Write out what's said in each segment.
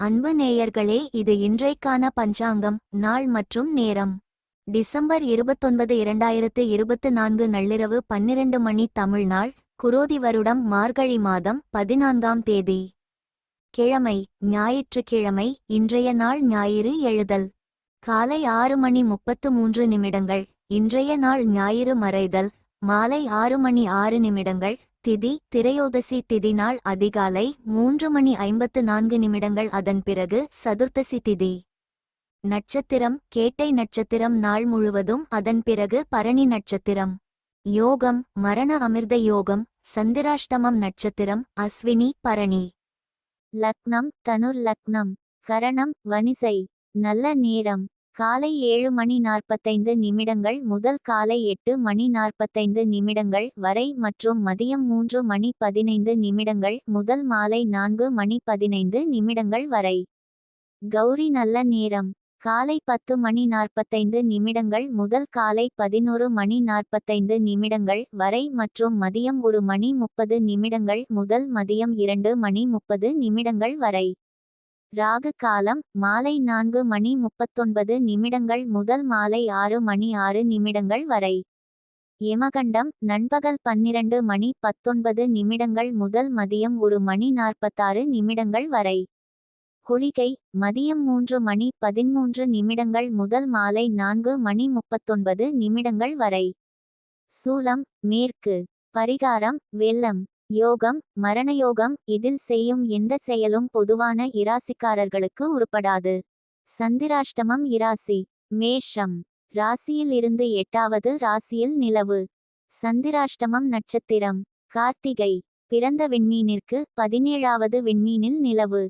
அன்பு நேயர்களே, இது இன்றைக்கான பஞ்சாங்கம், நாள் மற்றும் நேரம். டிசம்பர் 29, 2024 நள்ளிரவு 12 மணி தமிழ்நாள். குரோதி வருடம் மார்கழி மாதம் 14ஆம் தேதி. கிழமை ஞாயிற்றுக்கிழமை. இன்றைய நாள் ஞாயிறு எழுதல். காலை 6 மணி 33 நிமிடங்கள். இன்றைய நாள் ஞாயிறு மறைதல். மாலை 6 மணி 6 நிமிடங்கள். திதி திரையோதசி. திதி நாள் அதிகாலை 3 மணி 54 நிமிடங்கள். அதன் பிறகு சதுர்த்தசி திதி. நட்சத்திரம் கேட்டை நட்சத்திரம் நாள் முழுவதும். அதன் பிறகு பரணி நட்சத்திரம். யோகம் மரண அமிர்த யோகம். சந்திராஷ்டமம் நட்சத்திரம் அஸ்வினி பரணி. லக்னம் தனுர் லக்னம். கரணம் வனிசை. நல்ல நேரம் காலை 7 மணி 45 நிமிடங்கள் முதல் காலை 8 மணி 45 நிமிடங்கள் வரை மற்றும் மதியம் 3 மணி 15 நிமிடங்கள் முதல் மாலை 4 மணி 15 நிமிடங்கள் வரை. கௌரி நல்ல நேரம் காலை 10 மணி 45 நிமிடங்கள் முதல் காலை 11 மணி 45 நிமிடங்கள் வரை மற்றும் மதியம் 1 மணி 30 நிமிடங்கள் முதல் மதியம் 2 மணி 30 நிமிடங்கள் வரை. ராகு காலம் மாலை 4 மணி 39 நிமிடங்கள் முதல் மாலை 6 மணி 6 நிமிடங்கள் வரை. யமகண்டம் நண்பகல் 12 மணி 19 நிமிடங்கள் முதல் மதியம் 1 மணி 46 நிமிடங்கள் வரை. குளிகை மதியம் 3 மணி 13 நிமிடங்கள் முதல் மாலை 4 மணி 39 நிமிடங்கள் வரை. சூலம் மேற்கு. பரிகாரம் வெள்ளம். யோகம் மரணயோகம். இதில் செய்யும் எந்த செயலும் பொதுவான இராசிக்காரர்களுக்கு உருப்படாது. சந்திராஷ்டமம் இராசி மேஷம். ராசியில் இருந்து 8வது ராசியில் நிலவு. சந்திராஷ்டமம் நட்சத்திரம் கார்த்திகை. பிறந்த விண்மீனிற்கு 17வது விண்மீனில் நிலவு.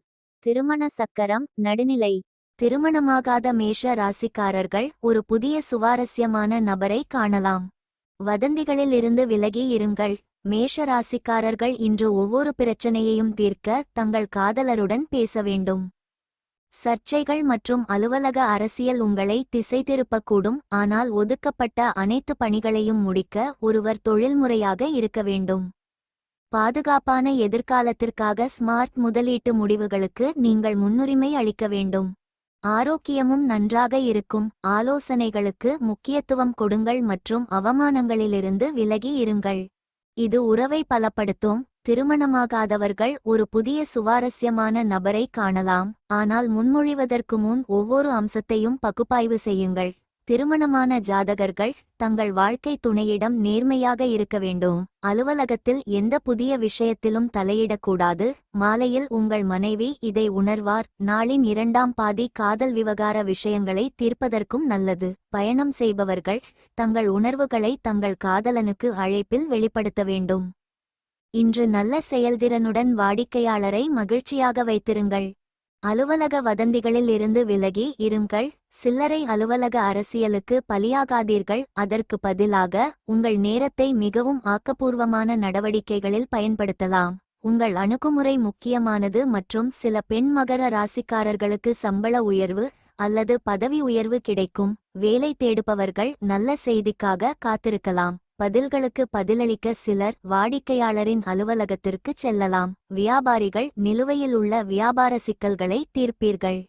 திருமண சக்கரம் நடுநிலை. திருமணமாகாத மேஷ ராசிக்காரர்கள் ஒரு புதிய சுவாரஸ்யமான நபரை காணலாம். வதந்திகளில் இருந்து விலகி இருங்கள். மேஷ ராசிக்காரர்கள் இன்று ஒவ்வொரு பிரச்சனையையும் தீர்க்க தங்கள் காதலருடன் பேச வேண்டும். சர்ச்சைகள் மற்றும் அலுவலக அரசியல் உங்களை திசை திருப்பக்கூடும். ஆனால் ஒதுக்கப்பட்ட அனைத்து பணிகளையும் முடிக்க ஒருவர் தொழில்முறையாக இருக்க வேண்டும். பாதுகாப்பான எதிர்காலத்திற்காக ஸ்மார்ட் முதலீட்டு முடிவுகளுக்கு நீங்கள் முன்னுரிமை அளிக்க வேண்டும். ஆரோக்கியமும் நன்றாக இருக்கும். ஆலோசனைகளுக்கு முக்கியத்துவம் கொடுங்கள் மற்றும் அவமானங்களிலிருந்து விலகி இருங்கள். இது உறவை பலப்படுத்தும். திருமணமாகாதவர்கள் ஒரு புதிய சுவாரஸ்யமான நபரை காணலாம். ஆனால் முன்மொழிவதற்கு முன் ஒவ்வொரு அம்சத்தையும் பகுப்பாய்வு செய்யுங்கள். திருமணமான ஜாதகர்கள் தங்கள் வாழ்க்கை துணையிடம் நேர்மையாக இருக்க வேண்டும். அலுவலகத்தில் எந்த புதிய விஷயத்திலும் தலையிடக்கூடாது. மாலையில் உங்கள் மனைவி இதை உணர்வார். நாளின் 2ஆம் பாதி காதல் விவகார விஷயங்களை தீர்ப்பதற்கும் நல்லது. பயணம் செய்பவர்கள் தங்கள் உணர்வுகளை தங்கள் காதலனுக்கு அழைப்பில் வெளிப்படுத்த வேண்டும். இன்று நல்ல செயல்திறனுடன் வாடிக்கையாளரை மகிழ்ச்சியாக வைத்திருங்கள். அலுவலக வதந்திகளில் இருந்து விலகி இருங்கள். சில்லறை அலுவலக அரசியலுக்கு பலியாகாதீர்கள். அதற்கு பதிலாக உங்கள் நேரத்தை மிகவும் ஆக்கப்பூர்வமான நடவடிக்கைகளில் பயன்படுத்தலாம். உங்கள் அணுகுமுறை முக்கியமானது மற்றும் சில பெண் மகர ராசிக்காரர்களுக்கு சம்பள உயர்வு அல்லது பதவி உயர்வு கிடைக்கும். வேலை தேடுபவர்கள் நல்ல செய்திக்காக காத்திருக்கலாம். பதில்களுக்கு பதிலளிக்க சிலர் வாடிக்கையாளரின் அலுவலகத்திற்கு செல்லலாம். வியாபாரிகள் நிலுவையில் உள்ள வியாபார சிக்கல்களை தீர்ப்பீர்கள்.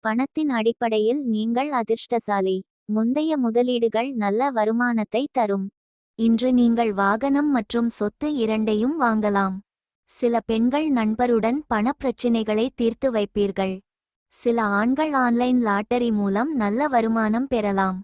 பணத்தின் அடிப்படையில் நீங்கள் அதிர்ஷ்டசாலி. முந்தைய முதலீடுகள் நல்ல வருமானத்தை தரும். இன்று நீங்கள் வாகனம் மற்றும் சொத்து இரண்டையும் வாங்கலாம். சில பெண்கள் நண்பருடன் பணப்பிரச்சினைகளை தீர்த்து வைப்பீர்கள். சில ஆண்கள் ஆன்லைன் லாட்டரி மூலம் நல்ல வருமானம் பெறலாம்.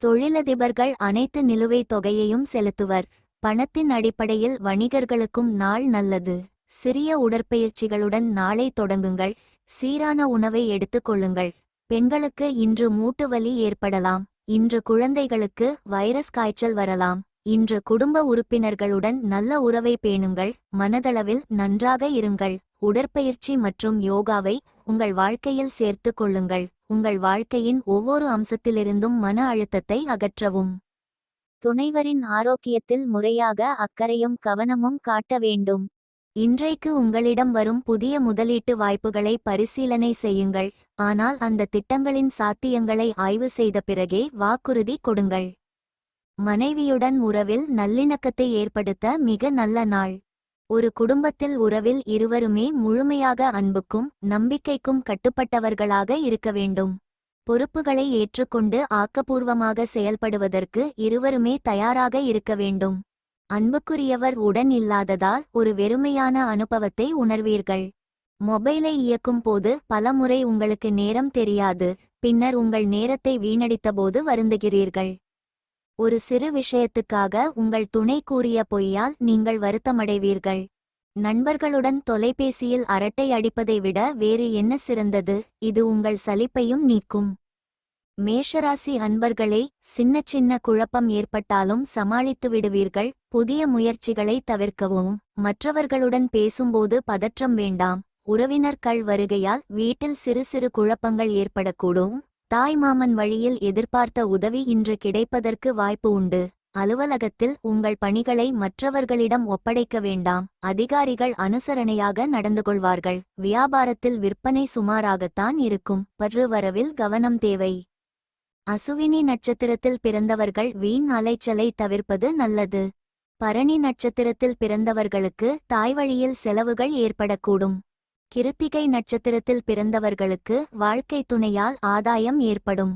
தொழிலதிபர்கள் அனைத்து நிலுவைத் தொகையையும் செலுத்துவர். பணத்தின் அடிப்படையில் வணிகர்களுக்கும் நாள் நல்லது. சிறிய உடற்பயிற்சிகளுடன் நாளை தொடங்குங்கள். சீரான உணவை எடுத்துக்கொள்ளுங்கள். பெண்களுக்கு இன்று மூட்டு வலி ஏற்படலாம். இன்று குழந்தைகளுக்கு வைரஸ் காய்ச்சல் வரலாம். இன்று குடும்ப உறுப்பினர்களுடன் நல்ல உறவை பேணுங்கள். மனதளவில் நன்றாக இருங்கள். உடற்பயிற்சி மற்றும் யோகாவை உங்கள் வாழ்க்கையில் சேர்த்து கொள்ளுங்கள். உங்கள் வாழ்க்கையின் ஒவ்வொரு அம்சத்திலிருந்தும் மன அழுத்தத்தை அகற்றவும். துணைவரின் ஆரோக்கியத்தில் முறையாக அக்கறையும் கவனமும் காட்ட வேண்டும். இன்றைக்கு உங்களிடம் வரும் புதிய முதலீட்டு வாய்ப்புகளை பரிசீலனை செய்யுங்கள். ஆனால் அந்த திட்டங்களின் சாத்தியங்களை ஆய்வு செய்த பிறகே வாக்குறுதி கொடுங்கள். மனைவியுடன் உறவில் நல்லிணக்கத்தை ஏற்படுத்த மிக நல்ல நாள். ஒரு குடும்பத்தில் உறவில் இருவருமே முழுமையாக அன்புக்கும் நம்பிக்கைக்கும் கட்டுப்பட்டவர்களாக இருக்க வேண்டும். பொறுப்புகளை ஏற்றுக்கொண்டு ஆக்கப்பூர்வமாக செயல்படுவதற்கு இருவருமே தயாராக இருக்க வேண்டும். அன்புக்குரியவர் உடன் இல்லாததால் ஒரு வெறுமையான அனுபவத்தை உணர்வீர்கள். மொபைலை இயக்கும் போது பலமுறை உங்களுக்கு நேரம் தெரியாது, பின்னர் உங்கள் நேரத்தை வீணடித்தபோது வருந்துகிறீர்கள். ஒரு சிறு விஷயத்துக்காக உங்கள் துணை கூறிய பொய்யால் நீங்கள் வருத்தமடைவீர்கள். நண்பர்களுடன் தொலைபேசியில் அரட்டை அடிப்பதை விட வேறு என்ன சிறந்தது? இது உங்கள் சலிப்பையும் நீக்கும். மேஷராசி அன்பர்களே, சின்ன சின்ன குழப்பம் ஏற்பட்டாலும் சமாளித்து விடுவீர்கள். புதிய முயற்சிகளை தவிர்க்கவும். மற்றவர்களுடன் பேசும்போது பதற்றம் வேண்டாம். உறவினர்கள் வருகையால் வீட்டில் சிறு சிறு குழப்பங்கள் ஏற்படக்கூடும். தாய்மாமன் வழியில் எதிர்பார்த்த உதவி இன்று கிடைப்பதற்கு வாய்ப்பு உண்டு. அலுவலகத்தில் உங்கள் பணிகளை மற்றவர்களிடம் ஒப்படைக்க வேண்டாம். அதிகாரிகள் அனுசரணையாக நடந்து கொள்வார்கள். வியாபாரத்தில் விற்பனை சுமாராகத்தான் இருக்கும். பற்றுவரவில் கவனம் தேவை. அசுவினி நட்சத்திரத்தில் பிறந்தவர்கள் வீண் அலைச்சலை தவிர்ப்பது நல்லது. பரணி நட்சத்திரத்தில் பிறந்தவர்களுக்கு தாய்வழியில் செலவுகள் ஏற்படக்கூடும். கிருத்திகை நட்சத்திரத்தில் பிறந்தவர்களுக்கு வாழ்க்கை துணையால் ஆதாயம் ஏற்படும்.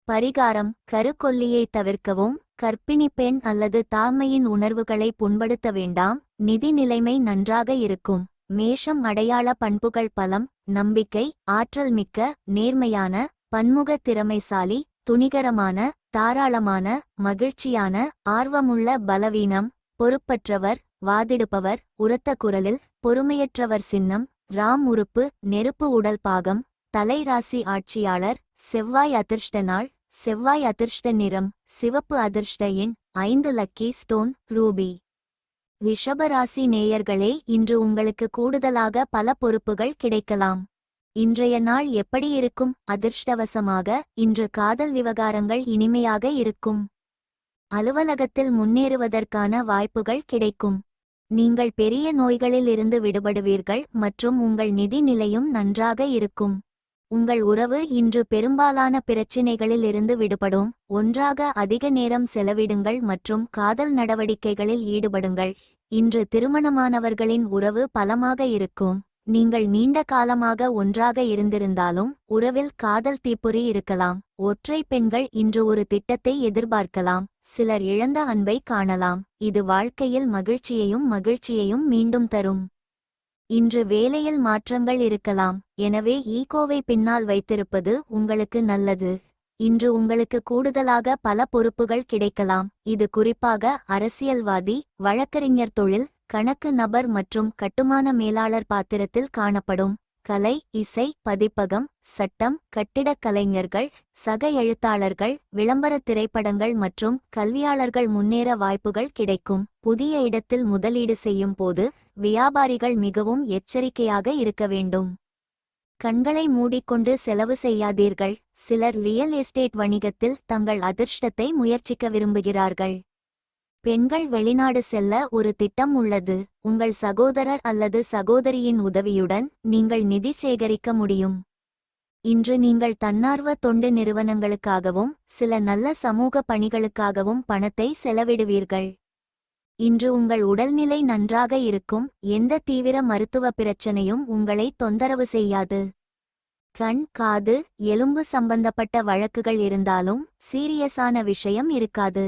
பரிகாரம்: கருக்கொல்லியை தவிர்க்கவும். கர்ப்பிணி பெண் அல்லது தாய்மையின் உணர்வுகளை புண்படுத்த வேண்டாம். நிதி நிலைமை நன்றாக இருக்கும். மேஷம் அடையாள பண்புகள்: பலம், நம்பிக்கை, ஆற்றல் மிக்க, நேர்மையான, பன்முக திறமைசாலி, துணிகரமான, தாராளமான, மகிழ்ச்சியான, ஆர்வமுள்ள. பலவீனம்: பொறுப்பற்றவர், வாதிடுபவர், உரத்த குரலில், பொறுமையற்றவர். சின்னம்: ராம் உறுப்பு, நெருப்பு உடல் பாகம். தலை ராசி ஆட்சியாளர் செவ்வாய். அதிர்ஷ்ட நாள் செவ்வாய். அதிர்ஷ்ட நிறம் சிவப்பு. அதிர்ஷ்ட எண் 5. Lucky stone Ruby. ரிஷபராசி நேயர்களே, இன்று உங்களுக்கு கூடுதலாக பல பொறுப்புகள் கிடைக்கலாம். இன்றைய நாள் எப்படி இருக்கும்? அதிர்ஷ்டவசமாக இன்று காதல் விவகாரங்கள் இனிமையாக இருக்கும். அலுவலகத்தில் முன்னேறுவதற்கான வாய்ப்புகள் கிடைக்கும். நீங்கள் பெரிய நோய்களில் இருந்து விடுபடுவீர்கள் மற்றும் உங்கள் நிதி நிலையும் நன்றாக இருக்கும். உங்கள் உறவு இன்று பெரும்பாலான பிரச்சினைகளில் இருந்து விடுபடும். ஒன்றாக அதிக நேரம் செலவிடுங்கள் மற்றும் காதல் நடவடிக்கைகளில் ஈடுபடுங்கள். இன்று திருமணமானவர்களின் உறவு பலமாக இருக்கும். நீங்கள் நீண்ட காலமாக ஒன்றாக இருந்திருந்தாலும் உறவில் காதல் தீப்பொறி இருக்கலாம். ஒற்றை பெண்கள் இன்று ஒரு திட்டத்தை எதிர்பார்க்கலாம். சிலர் இழந்த அன்பை காணலாம். இது வாழ்க்கையில் மகிழ்ச்சியையும் மீண்டும் தரும். இன்று வேலையில் மாற்றங்கள் இருக்கலாம், எனவே ஈகோவை பின்னால் வைத்திருப்பது உங்களுக்கு நல்லது. இன்று உங்களுக்கு கூடுதலாக பல பொறுப்புகள் கிடைக்கலாம். இது குறிப்பாக அரசியல்வாதி, வழக்கறிஞர், தொழில், கணக்கு நபர் மற்றும் கட்டுமான மேலாளர் பாத்திரத்தில் காணப்படும். கலை, இசை, பதிப்பகம், சட்டம், கட்டிடக் கலைஞர்கள், சக எழுத்தாளர்கள், விளம்பர திரைப்படங்கள் மற்றும் கல்வியாளர்கள் முன்னேற வாய்ப்புகள் கிடைக்கும். புதிய இடத்தில் முதலீடு செய்யும் போது வியாபாரிகள் மிகவும் எச்சரிக்கையாக இருக்க வேண்டும். கண்களை மூடிக்கொண்டு செலவு செய்யாதீர்கள். சிலர் ரியல் எஸ்டேட் வணிகத்தில் தங்கள் அதிர்ஷ்டத்தை முயற்சிக்க விரும்புகிறார்கள். பெண்கள் வெளிநாடு செல்ல ஒரு திட்டம் உள்ளது. உங்கள் சகோதரர் அல்லது சகோதரியின் உதவியுடன் நீங்கள் நிதி சேகரிக்க முடியும். இன்று நீங்கள் தன்னார்வ தொண்டு நிறுவனங்களுக்காகவும் சில நல்ல சமூக பணிகளுக்காகவும் பணத்தை செலவிடுவீர்கள். இன்று உங்கள் உடல்நிலை நன்றாக இருக்கும். எந்த தீவிர மருத்துவ பிரச்சனையும் உங்களை தொந்தரவு செய்யாது. கண், காது, எலும்பு சம்பந்தப்பட்ட வழக்குகள் இருந்தாலும் சீரியஸான விஷயம் இருக்காது.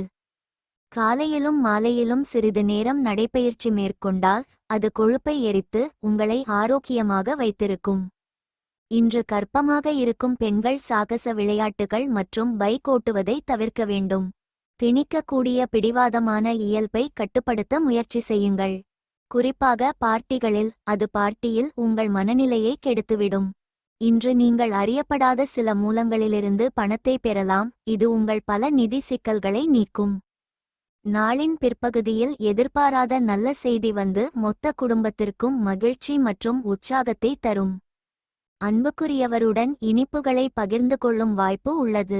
காலையிலும் மாலையிலும் சிறிது நேரம் நடைபயிற்சி மேற்கொண்டால் அது கொழுப்பை எரித்து உங்களை ஆரோக்கியமாக வைத்திருக்கும். இன்று கர்ப்பமாக இருக்கும் பெண்கள் சாகச விளையாட்டுகள் மற்றும் பைக் ஓட்டுவதை தவிர்க்க வேண்டும். திணிக்கக்கூடிய பிடிவாதமான இயல்பை கட்டுப்படுத்த முயற்சி செய்யுங்கள். குறிப்பாக பார்ட்டிகளில். அது பார்ட்டியில் உங்கள் மனநிலையை கெடுத்துவிடும். இன்று நீங்கள் அறியப்படாத சில மூலங்களிலிருந்து பணத்தை பெறலாம். இது உங்கள் பல நிதி சிக்கல்களை நீக்கும். நாளின் பிற்பகுதியில் எதிர்பாராத நல்ல செய்தி வந்து மொத்த குடும்பத்திற்கும் மகிழ்ச்சி மற்றும் உற்சாகத்தை தரும். அன்புக்குரியவருடன் இனிப்புகளை பகிர்ந்து கொள்ளும் வாய்ப்பு உள்ளது.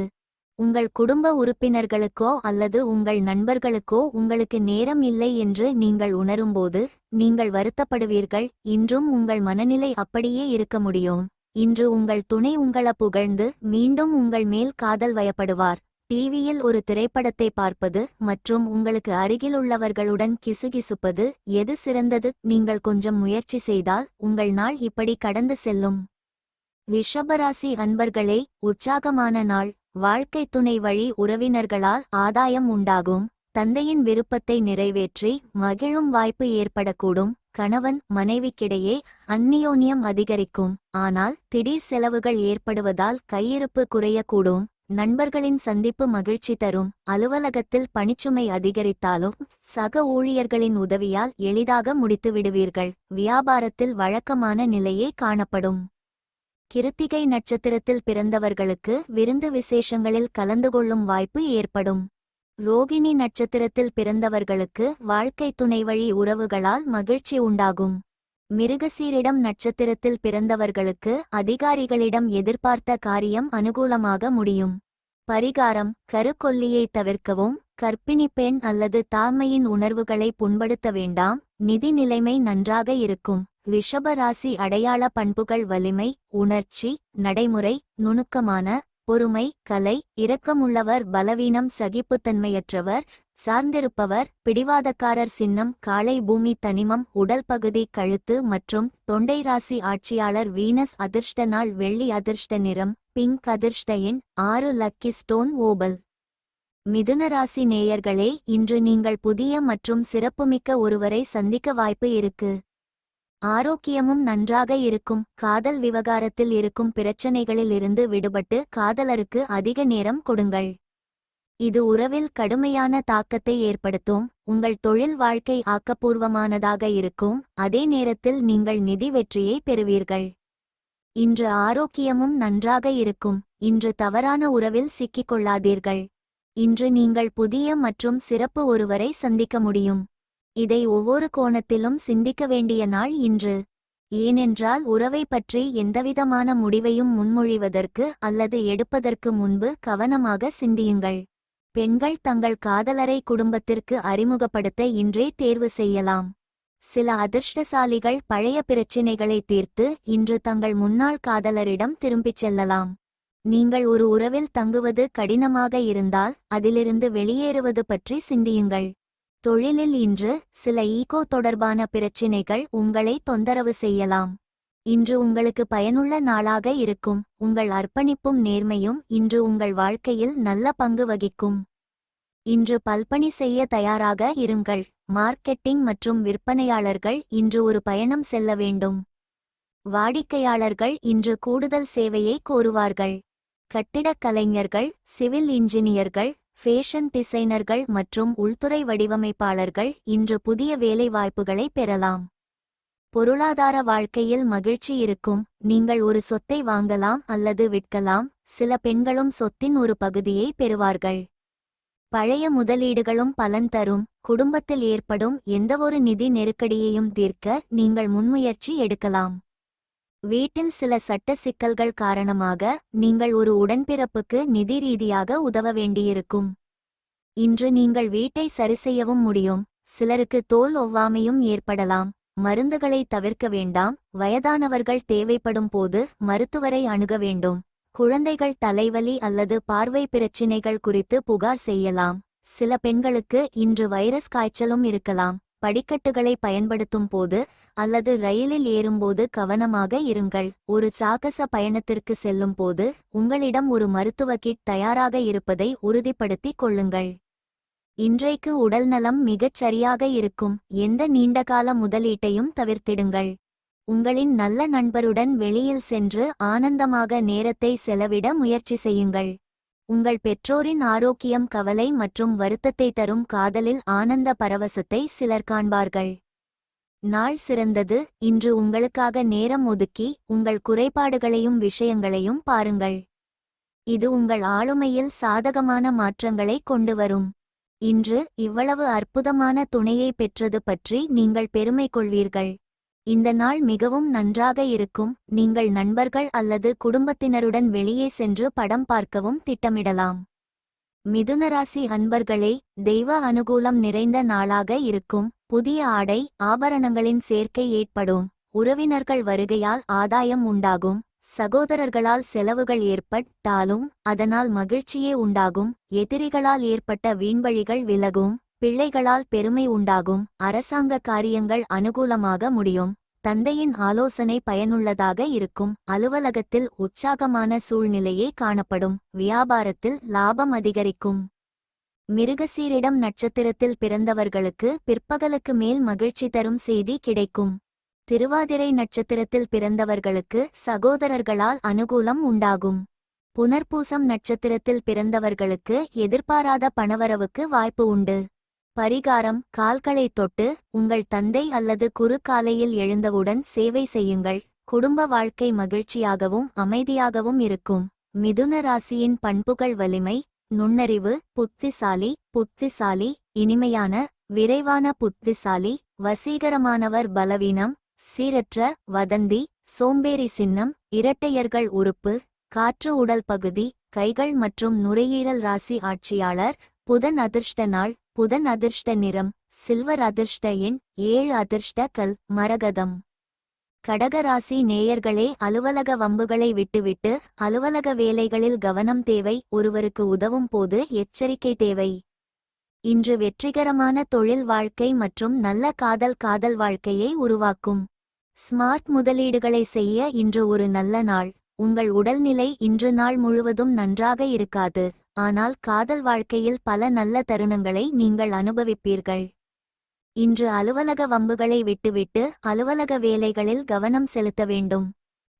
உங்கள் குடும்ப உறுப்பினர்களுக்கோ அல்லது உங்கள் நண்பர்களுக்கோ உங்களுக்கு நேரம் இல்லை என்று நீங்கள் உணரும்போது நீங்கள் வருத்தப்படுவீர்கள். இன்றும் உங்கள் மனநிலை அப்படியே இருக்க முடியும். இன்று உங்கள் துணை உங்களை புகழ்ந்து மீண்டும் உங்கள் மேல் காதல் வயப்படுவார். டிவியில் ஒரு திரைப்படத்தை பார்ப்பது மற்றும் உங்களுக்கு அருகிலுள்ளவர்களுடன் கிசுகிசுப்பது எது சிறந்தது? நீங்கள் கொஞ்சம் முயற்சி செய்தால் உங்கள் நாள் இப்படி கடந்து செல்லும். ரிஷபராசி அன்பர்களே, உற்சாகமான நாள். வாழ்க்கை துணை வழி உறவினர்களால் ஆதாயம் உண்டாகும். தந்தையின் விருப்பத்தை நிறைவேற்றி மகிழும் வாய்ப்பு ஏற்படக்கூடும். கணவன் மனைவிக்கிடையே அந்நியோன்யம் அதிகரிக்கும். ஆனால் திடீர் செலவுகள் ஏற்படுவதால் கையிருப்பு குறையக்கூடும். நண்பர்களின் சந்திப்பு மகிழ்ச்சி தரும். அலுவலகத்தில் பணிச்சுமை அதிகரித்தாலும் சக ஊழியர்களின் உதவியால் எளிதாக முடித்து விடுவீர்கள். வியாபாரத்தில் வழக்கமான நிலையே காணப்படும். கிருத்திகை நட்சத்திரத்தில் பிறந்தவர்களுக்கு விருந்து விசேஷங்களில் கலந்து கொள்ளும் வாய்ப்பு ஏற்படும். ரோகிணி நட்சத்திரத்தில் பிறந்தவர்களுக்கு வாழ்க்கை துணைவழி உறவுகளால் மகிழ்ச்சி உண்டாகும். மிருகசீரிடம் நட்சத்திரத்தில் பிறந்தவர்களுக்கு அதிகாரிகளிடம் எதிர்பார்த்த காரியம் அனுகூலமாக முடியும். பரிகாரம்: கருக்கொல்லியை தவிர்க்கவும். கர்ப்பிணி பெண் அல்லது தாய்மையின் உணர்வுகளை புண்படுத்த வேண்டாம். நிதி நிலைமை நன்றாக இருக்கும். ரிஷப ராசி அடையாள பண்புகள்: வலிமை, உணர்ச்சி, நடைமுறை, நுணுக்கமான பொறுமை, கலை, இரக்கமுள்ளவர், பலவீனம், சகிப்புத்தன்மையற்றவர், சார்ந்திருப்பவர், பிடிவாதக்காரர். சின்னம்: காளை. பூமி தனிமம்: உடல் பகுதி, கழுத்து மற்றும் தொண்டை. ராசி ஆட்சியாளர் வீனஸ். அதிர்ஷ்ட நாள் வெள்ளி. அதிர்ஷ்ட நிறம் பிங்க். அதிர்ஷ்ட எண் 6. Lucky stone opal. மிதுன ராசி நேயர்களே, இன்று நீங்கள் புதிய மற்றும் சிறப்புமிக்க ஒருவரை சந்திக்க வாய்ப்பு இருக்கு. ஆரோக்கியமும் நன்றாக இருக்கும். காதல் விவகாரத்தில் இருக்கும் பிரச்சனைகளில் இருந்து விடுபட்டு காதலருக்கு அதிக நேரம் கொடுங்கள். இது உறவில் கடுமையான தாக்கத்தை ஏற்படுத்தும். உங்கள் தொழில் வாழ்க்கை ஆக்கப்பூர்வமானதாக இருக்கும். அதே நேரத்தில் நீங்கள் நிதி வெற்றியை பெறுவீர்கள். இன்று ஆரோக்கியமும் நன்றாக இருக்கும். இன்று தவறான உறவில் சிக்கிக்கொள்ளாதீர்கள். இன்று நீங்கள் புதிய மற்றும் சிறப்பு ஒருவரை சந்திக்க முடியும். இதை ஒவ்வொரு கோணத்திலும் சிந்திக்க வேண்டிய நாள் இன்று. ஏனென்றால் உறவை பற்றி எந்தவிதமான முடிவையும் முன்மொழிவதற்கு அல்லது எடுப்பதற்கு முன்பு கவனமாக சிந்தியுங்கள். பெண்கள் தங்கள் காதலரை குடும்பத்திற்கு அறிமுகப்படுத்த இன்றே தேர்வு செய்யலாம். சில அதிர்ஷ்டசாலிகள் பழைய பிரச்சினைகளை தீர்த்து இன்று தங்கள் முன்னாள் காதலரிடம் திரும்பிச் செல்லலாம். நீங்கள் ஒரு உறவில் தங்குவது கடினமாக இருந்தால் அதிலிருந்து வெளியேறுவது பற்றி சிந்தியுங்கள். தொழிலில் இன்று சில ஈகோ தொடர்பான பிரச்சினைகள் உங்களை தொந்தரவு செய்யலாம். இன்று உங்களுக்கு பயனுள்ள நாளாக இருக்கும். உங்கள் அர்ப்பணிப்பும் நேர்மையும் இன்று உங்கள் வாழ்க்கையில் நல்ல பங்கு வகிக்கும். இன்று பல்பணி செய்ய தயாராக இருங்கள். மார்க்கெட்டிங் மற்றும் விற்பனையாளர்கள் இன்று ஒரு பயணம் செல்ல வேண்டும். வாடிக்கையாளர்கள் இன்று கூடுதல் சேவையை கோருவார்கள். கட்டிடக் கலைஞர்கள், சிவில் இன்ஜினியர்கள், ஃபேஷன் டிசைனர்கள் மற்றும் உள்துறை வடிவமைப்பாளர்கள் இன்று புதிய வேலை வாய்ப்புகளை பெறலாம். பொருளாதார வாழ்க்கையில் மகிழ்ச்சி இருக்கும். நீங்கள் ஒரு சொத்தை வாங்கலாம் அல்லது விற்கலாம். சில பெண்களும் சொத்தின் ஒரு பகுதியை பெறுவார்கள். பழைய முதலீடுகளும் பலன் தரும். குடும்பத்தில் ஏற்படும் எந்தவொரு நிதி நெருக்கடியையும் தீர்க்க நீங்கள் முன்முயற்சி எடுக்கலாம். வீட்டில் சில சட்ட சிக்கல்கள் காரணமாக நீங்கள் ஒரு உடன்பிறப்புக்கு நிதி ரீதியாக உதவ வேண்டியிருக்கும். இன்று நீங்கள் வீட்டை சரிசெய்யவும் முடியும். சிலருக்கு தோல் ஒவ்வாமையும் ஏற்படலாம். மருந்துகளை தவிர்க்க வேண்டாம். வயதானவர்கள் தேவைப்படும் போது மருத்துவரை அணுக வேண்டும். குழந்தைகள் தலைவலி அல்லது பார்வை பிரச்சினைகள் குறித்து புகார் செய்யலாம். சில பெண்களுக்கு இன்று வைரஸ் காய்ச்சலும் இருக்கலாம். படிக்கட்டுகளை பயன்படுத்தும் போது அல்லது ரயிலில் ஏறும்போது கவனமாக இருங்கள். ஒரு சாகச பயணத்திற்கு செல்லும் போது உங்களிடம் ஒரு மருத்துவ கிட் தயாராக இருப்பதை உறுதிப்படுத்திக் கொள்ளுங்கள். இன்றைக்கு உடல்நலம் மிகச் சரியாக இருக்கும். எந்த நீண்டகால முதலீட்டையும் தவிர்த்திடுங்கள். உங்களின் நல்ல நண்பருடன் வெளியில் சென்று ஆனந்தமாக நேரத்தை செலவிட முயற்சி செய்யுங்கள். உங்கள் பெற்றோரின் ஆரோக்கியம் கவலை மற்றும் வருத்தத்தை தரும். காதலில் ஆனந்த பரவசத்தை சிலர் காண்பார்கள். நாள் சிறந்தது. இன்று உங்களுக்காக நேரம் ஒதுக்கி உங்கள் குறைபாடுகளையும் விஷயங்களையும் பாருங்கள். இது உங்கள் ஆளுமையில் சாதகமான மாற்றங்களை கொண்டு வரும். இன்று இவ்வளவு அற்புதமான துணையை பெற்றது பற்றி நீங்கள் பெருமை கொள்வீர்கள். இந்த நாள் மிகவும் நன்றாக இருக்கும். நீங்கள் நண்பர்கள் அல்லது குடும்பத்தினருடன் வெளியே சென்று படம் பார்க்கவும் திட்டமிடலாம். மிதுனராசி அன்பர்களே, தெய்வ அனுகூலம் நிறைந்த நாளாக இருக்கும். புதிய ஆடை ஆபரணங்களின் சேர்க்கை ஏற்படும். உறவினர்கள் வருகையால் ஆதாயம் உண்டாகும். சகோதரர்களால் செலவுகள் ஏற்பட்டாலும் அதனால் மகிழ்ச்சியே உண்டாகும். எதிரிகளால் ஏற்பட்ட வீண்வழிகள் விலகும். பிள்ளைகளால் பெருமை உண்டாகும். அரசாங்க காரியங்கள் அனுகூலமாக முடியும். தந்தையின் ஆலோசனை பயனுள்ளதாக இருக்கும். அலுவலகத்தில் உற்சாகமான சூழ்நிலையே காணப்படும். வியாபாரத்தில் லாபம் அதிகரிக்கும். மிருகசீரிடம் நட்சத்திரத்தில் பிறந்தவர்களுக்கு பிற்பகலுக்கு மேல் மகிழ்ச்சி தரும் செய்தி கிடைக்கும். திருவாதிரை நட்சத்திரத்தில் பிறந்தவர்களுக்கு சகோதரர்களால் அனுகூலம் உண்டாகும். புனர்பூசம் நட்சத்திரத்தில் பிறந்தவர்களுக்கு எதிர்பாராத பணவரவுக்கு வாய்ப்பு உண்டு. பரிகாரம்: கால்களை தொட்டு உங்கள் தந்தை அல்லது குரு காலையில் எழுந்தவுடன் சேவை செய்யுங்கள். குடும்ப வாழ்க்கை மகிழ்ச்சியாகவும் அமைதியாகவும் இருக்கும். மிதுன ராசியின் பண்புகள்: வலிமை, நுண்ணறிவு, புத்திசாலி, இனிமையான, விரைவான புத்திசாலி, வசீகரமானவர். பலவீனம்: சீரற்ற, வதந்தி, சோம்பேறி. சின்னம்: இரட்டையர்கள் உறுப்பு, காற்று. உடல் பகுதி: கைகள் மற்றும் நுரையீரல். ராசி ஆட்சியாளர் புதன். அதிர்ஷ்ட நாள்: புதன். அதிர்ஷ்ட நிறம் சில்வர். அதிர்ஷ்ட எண் 7. அதிர்ஷ்ட கல் மரகதம். கடகராசி நேயர்களே, அலுவலக வம்புகளை விட்டுவிட்டு அலுவலக வேலைகளில் கவனம் தேவை. ஒருவருக்கு உதவும் போது எச்சரிக்கை தேவை. இன்று வெற்றிகரமான தொழில் வாழ்க்கை மற்றும் நல்ல காதல் வாழ்க்கையை உருவாக்கும். ஸ்மார்ட் முதலீடுகளை செய்ய இன்று ஒரு நல்ல நாள். உங்கள் உடல்நிலை இன்று நாள் முழுவதும் நன்றாக இருக்காது. ஆனால் காதல் வாழ்க்கையில் பல நல்ல தருணங்களை நீங்கள் அனுபவிப்பீர்கள். இன்று அலுவலக வம்புகளை விட்டுவிட்டு அலுவலக வேலைகளில் கவனம் செலுத்த வேண்டும்.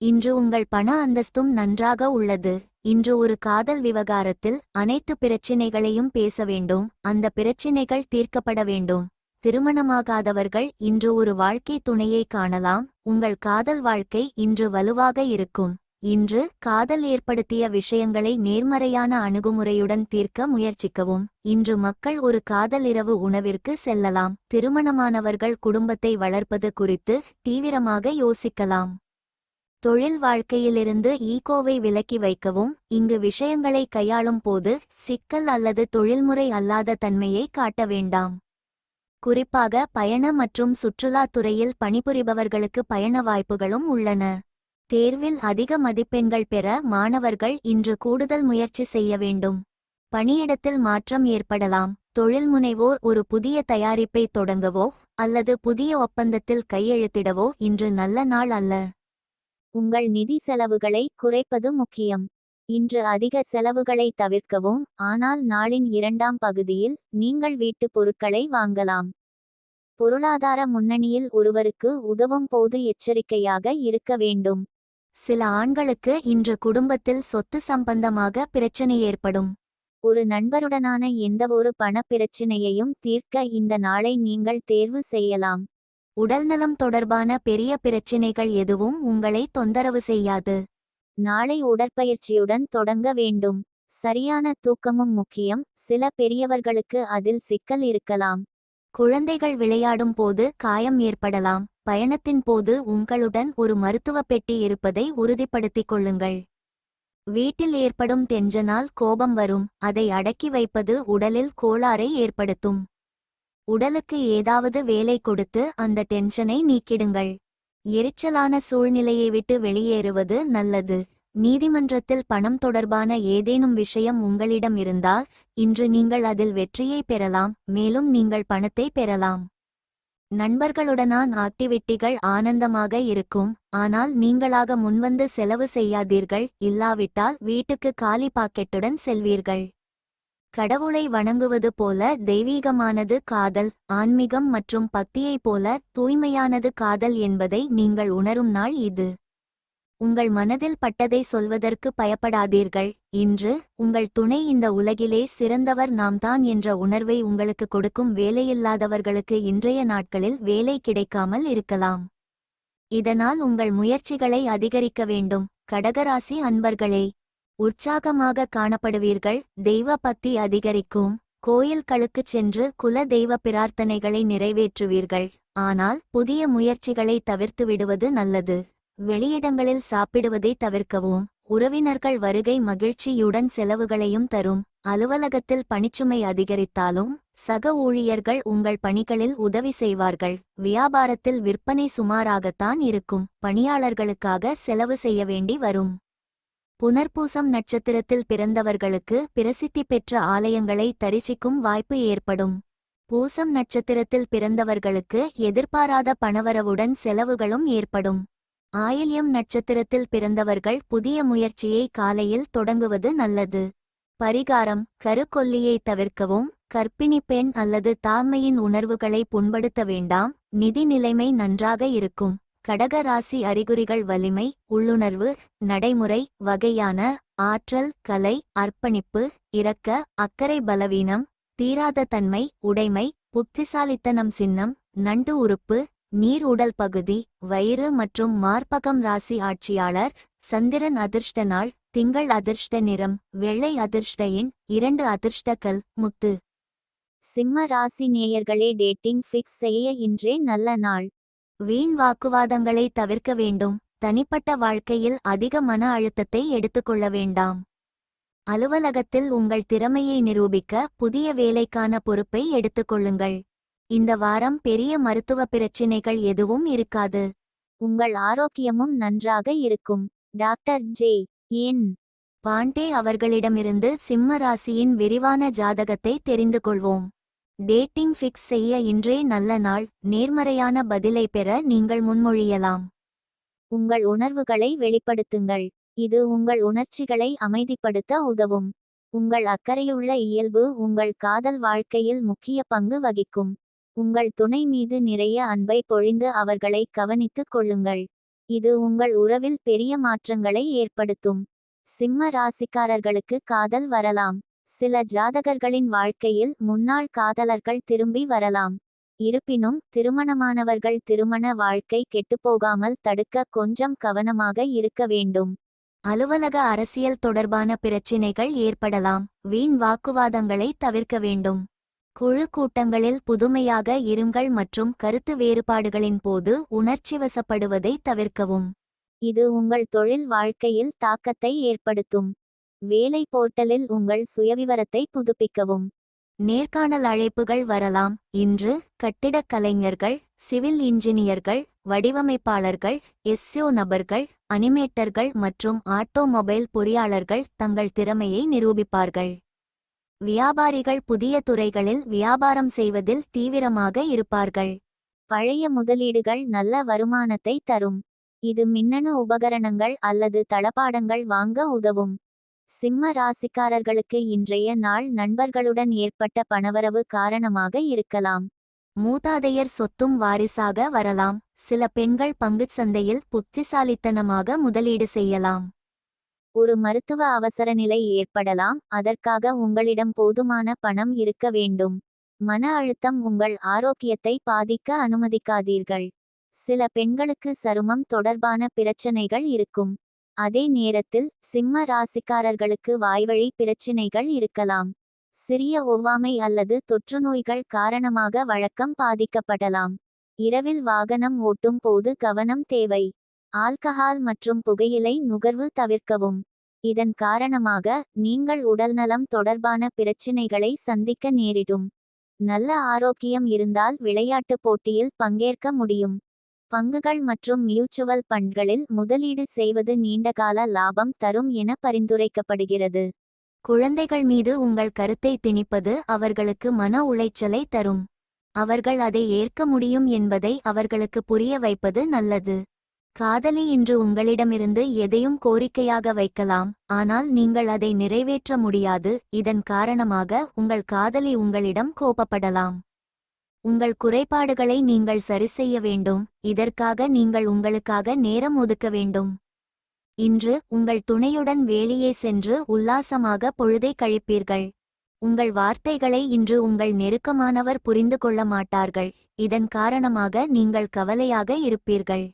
இன்று உங்கள் பண அந்தஸ்தும் நன்றாக உள்ளது. இன்று ஒரு காதல் விவகாரத்தில் அனைத்து பிரச்சினைகளையும் பேச வேண்டும். அந்த பிரச்சினைகள் தீர்க்கப்பட வேண்டும். திருமணமாகாதவர்கள் இன்று ஒரு வாழ்க்கை துணையை காணலாம். உங்கள் காதல் வாழ்க்கை இன்று வலுவாக இருக்கும். இன்று காதல் ஏற்படுத்திய விஷயங்களை நேர்மறையான அணுகுமுறையுடன் தீர்க்க முயற்சிக்கவும். இன்று மக்கள் ஒரு காதல் இரவு உணவிற்கு செல்லலாம். திருமணமானவர்கள் குடும்பத்தை வளர்ப்பது குறித்து தீவிரமாக யோசிக்கலாம். தொழில் வாழ்க்கையிலிருந்து ஈகோவை விலக்கி வைக்கவும். இங்கு விஷயங்களை கையாளும் போது சிக்கல் அல்லது தொழில்முறை அல்லாத தன்மையை காட்ட வேண்டாம். குறிப்பாக பயண மற்றும் சுற்றுலாத் துறையில் பணிபுரிபவர்களுக்கு பயண வாய்ப்புகளும் உள்ளன. தேர்வில் அதிக மதிப்பெண்கள் பெற மாணவர்கள் இன்று கூடுதல் முயற்சி செய்ய வேண்டும். பணியிடத்தில் மாற்றம் ஏற்படலாம். தொழில் முனைவோர் ஒரு புதிய தயாரிப்பை தொடங்கவோ அல்லது புதிய ஒப்பந்தத்தில் கையெழுத்திடவோ இன்று நல்ல நாள் அல்ல. உங்கள் நிதி செலவுகளை குறைப்பது முக்கியம். இன்று அதிக செலவுகளை தவிர்க்கவும். ஆனால் நாளின் இரண்டாம் பகுதியில் நீங்கள் வீட்டுப் பொருட்களை வாங்கலாம். பொருளாதார முன்னணியில் ஒருவருக்கு உதவும் போது எச்சரிக்கையாக இருக்க வேண்டும். சில ஆண்களுக்கு இன்று குடும்பத்தில் சொத்து சம்பந்தமாக பிரச்சனை ஏற்படும். ஒரு நண்பருடனான எந்தவொரு பண பிரச்சினையையும் தீர்க்க இந்த நாளை நீங்கள் தேர்வு செய்யலாம். உடல்நலம் தொடர்பான பெரிய பிரச்சினைகள் எதுவும் உங்களை தொந்தரவு செய்யாது. நாளை உடற்பயிற்சியுடன் தொடங்க வேண்டும். சரியான தூக்கமும் முக்கியம். சில பெரியவர்களுக்கு அதில் சிக்கல் இருக்கலாம். குழந்தைகள் விளையாடும் போது காயம் ஏற்படலாம். பயணத்தின் போது உங்களுடன் ஒரு மருத்துவ பெட்டி இருப்பதை உறுதிப்படுத்திக் கொள்ளுங்கள். வீட்டில் ஏற்படும் டென்ஷனால் கோபம் வரும். அதை அடக்கி வைப்பது உடலில் கோளாறை ஏற்படுத்தும். உடலுக்கு ஏதாவது வேலை கொடுத்து அந்த டென்ஷனை நீக்கிடுங்கள். எரிச்சலான சூழ்நிலையை விட்டு வெளியேறுவது நல்லது. நீதிமன்றத்தில் பணம் தொடர்பான ஏதேனும் விஷயம் உங்களிடம் இருந்தால் இன்று நீங்கள் அதில் வெற்றியை பெறலாம். மேலும் நீங்கள் பணத்தை பெறலாம். நண்பர்களுடனான ஆக்டிவிட்டிகள் ஆனந்தமாக இருக்கும். ஆனால் நீங்களாக முன்வந்து செலவு செய்யாதீர்கள். இல்லாவிட்டால் வீட்டுக்கு காலி பாக்கெட்டுடன் செல்வீர்கள். கடவுளை வணங்குவது போல தெய்வீகமானது காதல். ஆன்மீகம் மற்றும் பக்தியைப் போல தூய்மையானது காதல் என்பதை நீங்கள் உணரும் நாள் இது. உங்கள் மனதில் பட்டதை சொல்வதற்கு பயப்படாதீர்கள். இன்று உங்கள் துணை இந்த உலகிலே சிறந்தவர் நாம்தான் என்ற உணர்வை உங்களுக்கு கொடுக்கும். வேலையில்லாதவர்களுக்கு இன்றைய நாட்களில் வேலை கிடைக்காமல் இருக்கலாம். இதனால் உங்கள் முயற்சிகளை அதிகரிக்க வேண்டும். கடகராசி அன்பர்களே, உற்சாகமாக காணப்படுவீர்கள். தெய்வ பக்தி அதிகரிக்கும். கோயில்களுக்குச் சென்று குல தெய்வ பிரார்த்தனைகளை நிறைவேற்றுவீர்கள். ஆனால் புதிய முயற்சிகளை தவிர்த்து விடுவது நல்லது. வெளியிடங்களில் சாப்பிடுவதை தவிர்க்கவும். உறவினர்கள் வருகை மகிழ்ச்சியுடன் செலவுகளையும் தரும். அலுவலகத்தில் பணிச்சுமை அதிகரித்தாலும் சக ஊழியர்கள் உங்கள் பணிகளில் உதவி செய்வார்கள். வியாபாரத்தில் விற்பனை சுமாராகத்தான் இருக்கும். பணியாளர்களுக்காக செலவு செய்ய வேண்டி வரும். புனர்பூசம் நட்சத்திரத்தில் பிறந்தவர்களுக்கு பிரசித்தி பெற்ற ஆலயங்களை தரிசிக்கும் வாய்ப்பு ஏற்படும். பூசம் நட்சத்திரத்தில் பிறந்தவர்களுக்கு எதிர்பாராத பணவரவுடன் செலவுகளும் ஏற்படும். ஆயில்யம் நட்சத்திரத்தில் பிறந்தவர்கள் புதிய முயற்சியை காலையில் தொடங்குவது நல்லது. பரிகாரம்: கருக்கொல்லியை தவிர்க்கவும். கர்ப்பிணி பெண் அல்லது தாய்மையின் உணர்வுகளை புண்படுத்த வேண்டாம். நிதி நிலைமை நன்றாக இருக்கும். கடக ராசி அறிகுறிகள்: வலிமை, உள்ளுணர்வு, நடைமுறை, வகையான ஆற்றல், கலை, அர்ப்பணிப்பு, இரக்க, அக்கறை, பலவீனம், தீராத தன்மை, உடைமை, புத்திசாலித்தனம். சின்னம்: நண்டு உறுப்பு, நீர் உடல் பகுதி, வயிறு மற்றும் மார்பகம். ராசி ஆட்சியாளர்: சந்திரன். அதிர்ஷ்ட நாள்: திங்கள். அதிர்ஷ்ட நிறம்: வெள்ளை. அதிர்ஷ்ட எண் 2. அதிர்ஷ்ட கல்: முத்து. சிம்ம ராசி நேயர்களே, டேட்டிங் ஃபிக்ஸ் செய்ய இன்றே நல்ல நாள். வீண் வாக்குவாதங்களை தவிர்க்க வேண்டும். தனிப்பட்ட வாழ்க்கையில் அதிக மன அழுத்தத்தை எடுத்துக்கொள்ள வேண்டாம். அலுவலகத்தில் உங்கள் திறமையை நிரூபிக்க புதிய வேலைக்கான பொறுப்பை எடுத்துக்கொள்ளுங்கள். இந்த வாரம் பெரிய மருத்துவ பிரச்சினைகள் எதுவும் இருக்காது. உங்கள் ஆரோக்கியமும் நன்றாக இருக்கும். Doctor J. என். பாண்டே அவர்களிடமிருந்து சிம்ம ராசியின் விரிவான ஜாதகத்தை தெரிந்து கொள்வோம். டேட்டிங் ஃபிக்ஸ் செய்ய இன்றே நல்ல நாள். நேர்மறையான பதிலை பெற நீங்கள் முன்மொழியலாம். உங்கள் உணர்வுகளை வெளிப்படுத்துங்கள். இது உங்கள் உணர்ச்சிகளை அமைதிப்படுத்த உதவும். உங்கள் அக்கறையுள்ள இயல்பு உங்கள் காதல் வாழ்க்கையில் முக்கிய பங்கு வகிக்கும். உங்கள் துணை மீது நிறைய அன்பை பொழிந்து அவர்களை கவனித்துக் கொள்ளுங்கள். இது உங்கள் உறவில் பெரிய மாற்றங்களை ஏற்படுத்தும். சிம்ம ராசிக்காரர்களுக்கு காதல் வரலாம். சில ஜாதகர்களின் வாழ்க்கையில் முன்னாள் காதலர்கள் திரும்பி வரலாம். இருப்பினும் திருமணமானவர்கள் திருமண வாழ்க்கை கெட்டுப்போகாமல் தடுக்க கொஞ்சம் கவனமாக இருக்க வேண்டும். அலுவலக அரசியல் தொடர்பான பிரச்சினைகள் ஏற்படலாம். வீண் வாக்குவாதங்களை தவிர்க்க வேண்டும். குழு கூட்டங்களில் புதுமையாக இருங்கள் மற்றும் கருத்து வேறுபாடுகளின் போது உணர்ச்சிவசப்படுவதை தவிர்க்கவும். இது உங்கள் தொழில் வாழ்க்கையில் தாக்கத்தை ஏற்படுத்தும். வேலை போர்ட்டலில் உங்கள் சுயவிவரத்தை புதுப்பிக்கவும். நேர்காணல் அழைப்புகள் வரலாம். இன்று கட்டிடக் கலைஞர்கள், சிவில் இன்ஜினியர்கள், வடிவமைப்பாளர்கள், எஸ்இஓ நபர்கள், அனிமேட்டர்கள் மற்றும் ஆட்டோமொபைல் பொறியாளர்கள் தங்கள் திறமையை நிரூபிப்பார்கள். வியாபாரிகள் புதிய துறைகளில் வியாபாரம் செய்வதில் தீவிரமாக இருப்பார்கள். பழைய முதலீடுகள் நல்ல வருமானத்தை தரும். இது மின்னணு உபகரணங்கள் அல்லது தளபாடங்கள் வாங்க உதவும். சிம்ம ராசிக்காரர்களுக்கு இன்றைய நாள் நண்பர்களுடன் ஏற்பட்ட பணவரவு காரணமாக இருக்கலாம். மூதாதையர் சொத்தும் வாரிசாக வரலாம். சில பெண்கள் பங்குச் சந்தையில் புத்திசாலித்தனமாக முதலீடு செய்யலாம். ஒரு மருத்துவ அவசரநிலை ஏற்படலாம். அதற்காக உங்களிடம் போதுமான பணம் இருக்க வேண்டும். மன அழுத்தம் உங்கள் ஆரோக்கியத்தை பாதிக்க அனுமதிக்காதீர்கள். சில பெண்களுக்கு சருமம் தொடர்பான பிரச்சனைகள் இருக்கும். அதே நேரத்தில் சிம்ம ராசிக்காரர்களுக்கு வாய்வழி பிரச்சினைகள் இருக்கலாம். சிறிய ஒவ்வாமை அல்லது தொற்றுநோய்கள் காரணமாக வழக்கம் பாதிக்கப்படலாம். இரவில் வாகனம் ஓட்டும் போது கவனம் தேவை. ஆல்கஹால் மற்றும் புகையிலை நுகர்வு தவிர்க்கவும். இதன் காரணமாக நீங்கள் உடல்நலம் தொடர்பான பிரச்சினைகளை சந்திக்க நேரிடும். நல்ல ஆரோக்கியம் இருந்தால் விளையாட்டுப் போட்டியில் பங்கேற்க முடியும். பங்குகள் மற்றும் மியூச்சுவல் ஃபண்ட்களில் முதலீடு செய்வது நீண்டகால லாபம் தரும் என பரிந்துரைக்கப்படுகிறது. குழந்தைகள் மீது உங்கள் கருத்தை திணிப்பது அவர்களுக்கு மன உளைச்சலை தரும். அவர்கள் அதை ஏற்க முடியும் என்பதை அவர்களுக்கு புரிய வைப்பது நல்லது. காதலி இன்று உங்களிடமிருந்து எதையும் கோரிக்கையாக வைக்கலாம். ஆனால் நீங்கள் அதை நிறைவேற்ற முடியாது. இதன் காரணமாக உங்கள் காதலி உங்களிடம் கோபப்படலாம். உங்கள் குறைபாடுகளை நீங்கள் சரிசெய்ய வேண்டும். இதற்காக நீங்கள் உங்களுக்காக நேரம் ஒதுக்க வேண்டும். இன்று உங்கள் துணையுடன் வெளியே சென்று உல்லாசமாக பொழுதை கழிப்பீர்கள். உங்கள் வார்த்தைகளை இன்று உங்கள் நெருக்கமானவர் புரிந்து கொள்ள மாட்டார்கள். இதன் காரணமாக நீங்கள் கவலையாக இருப்பீர்கள்.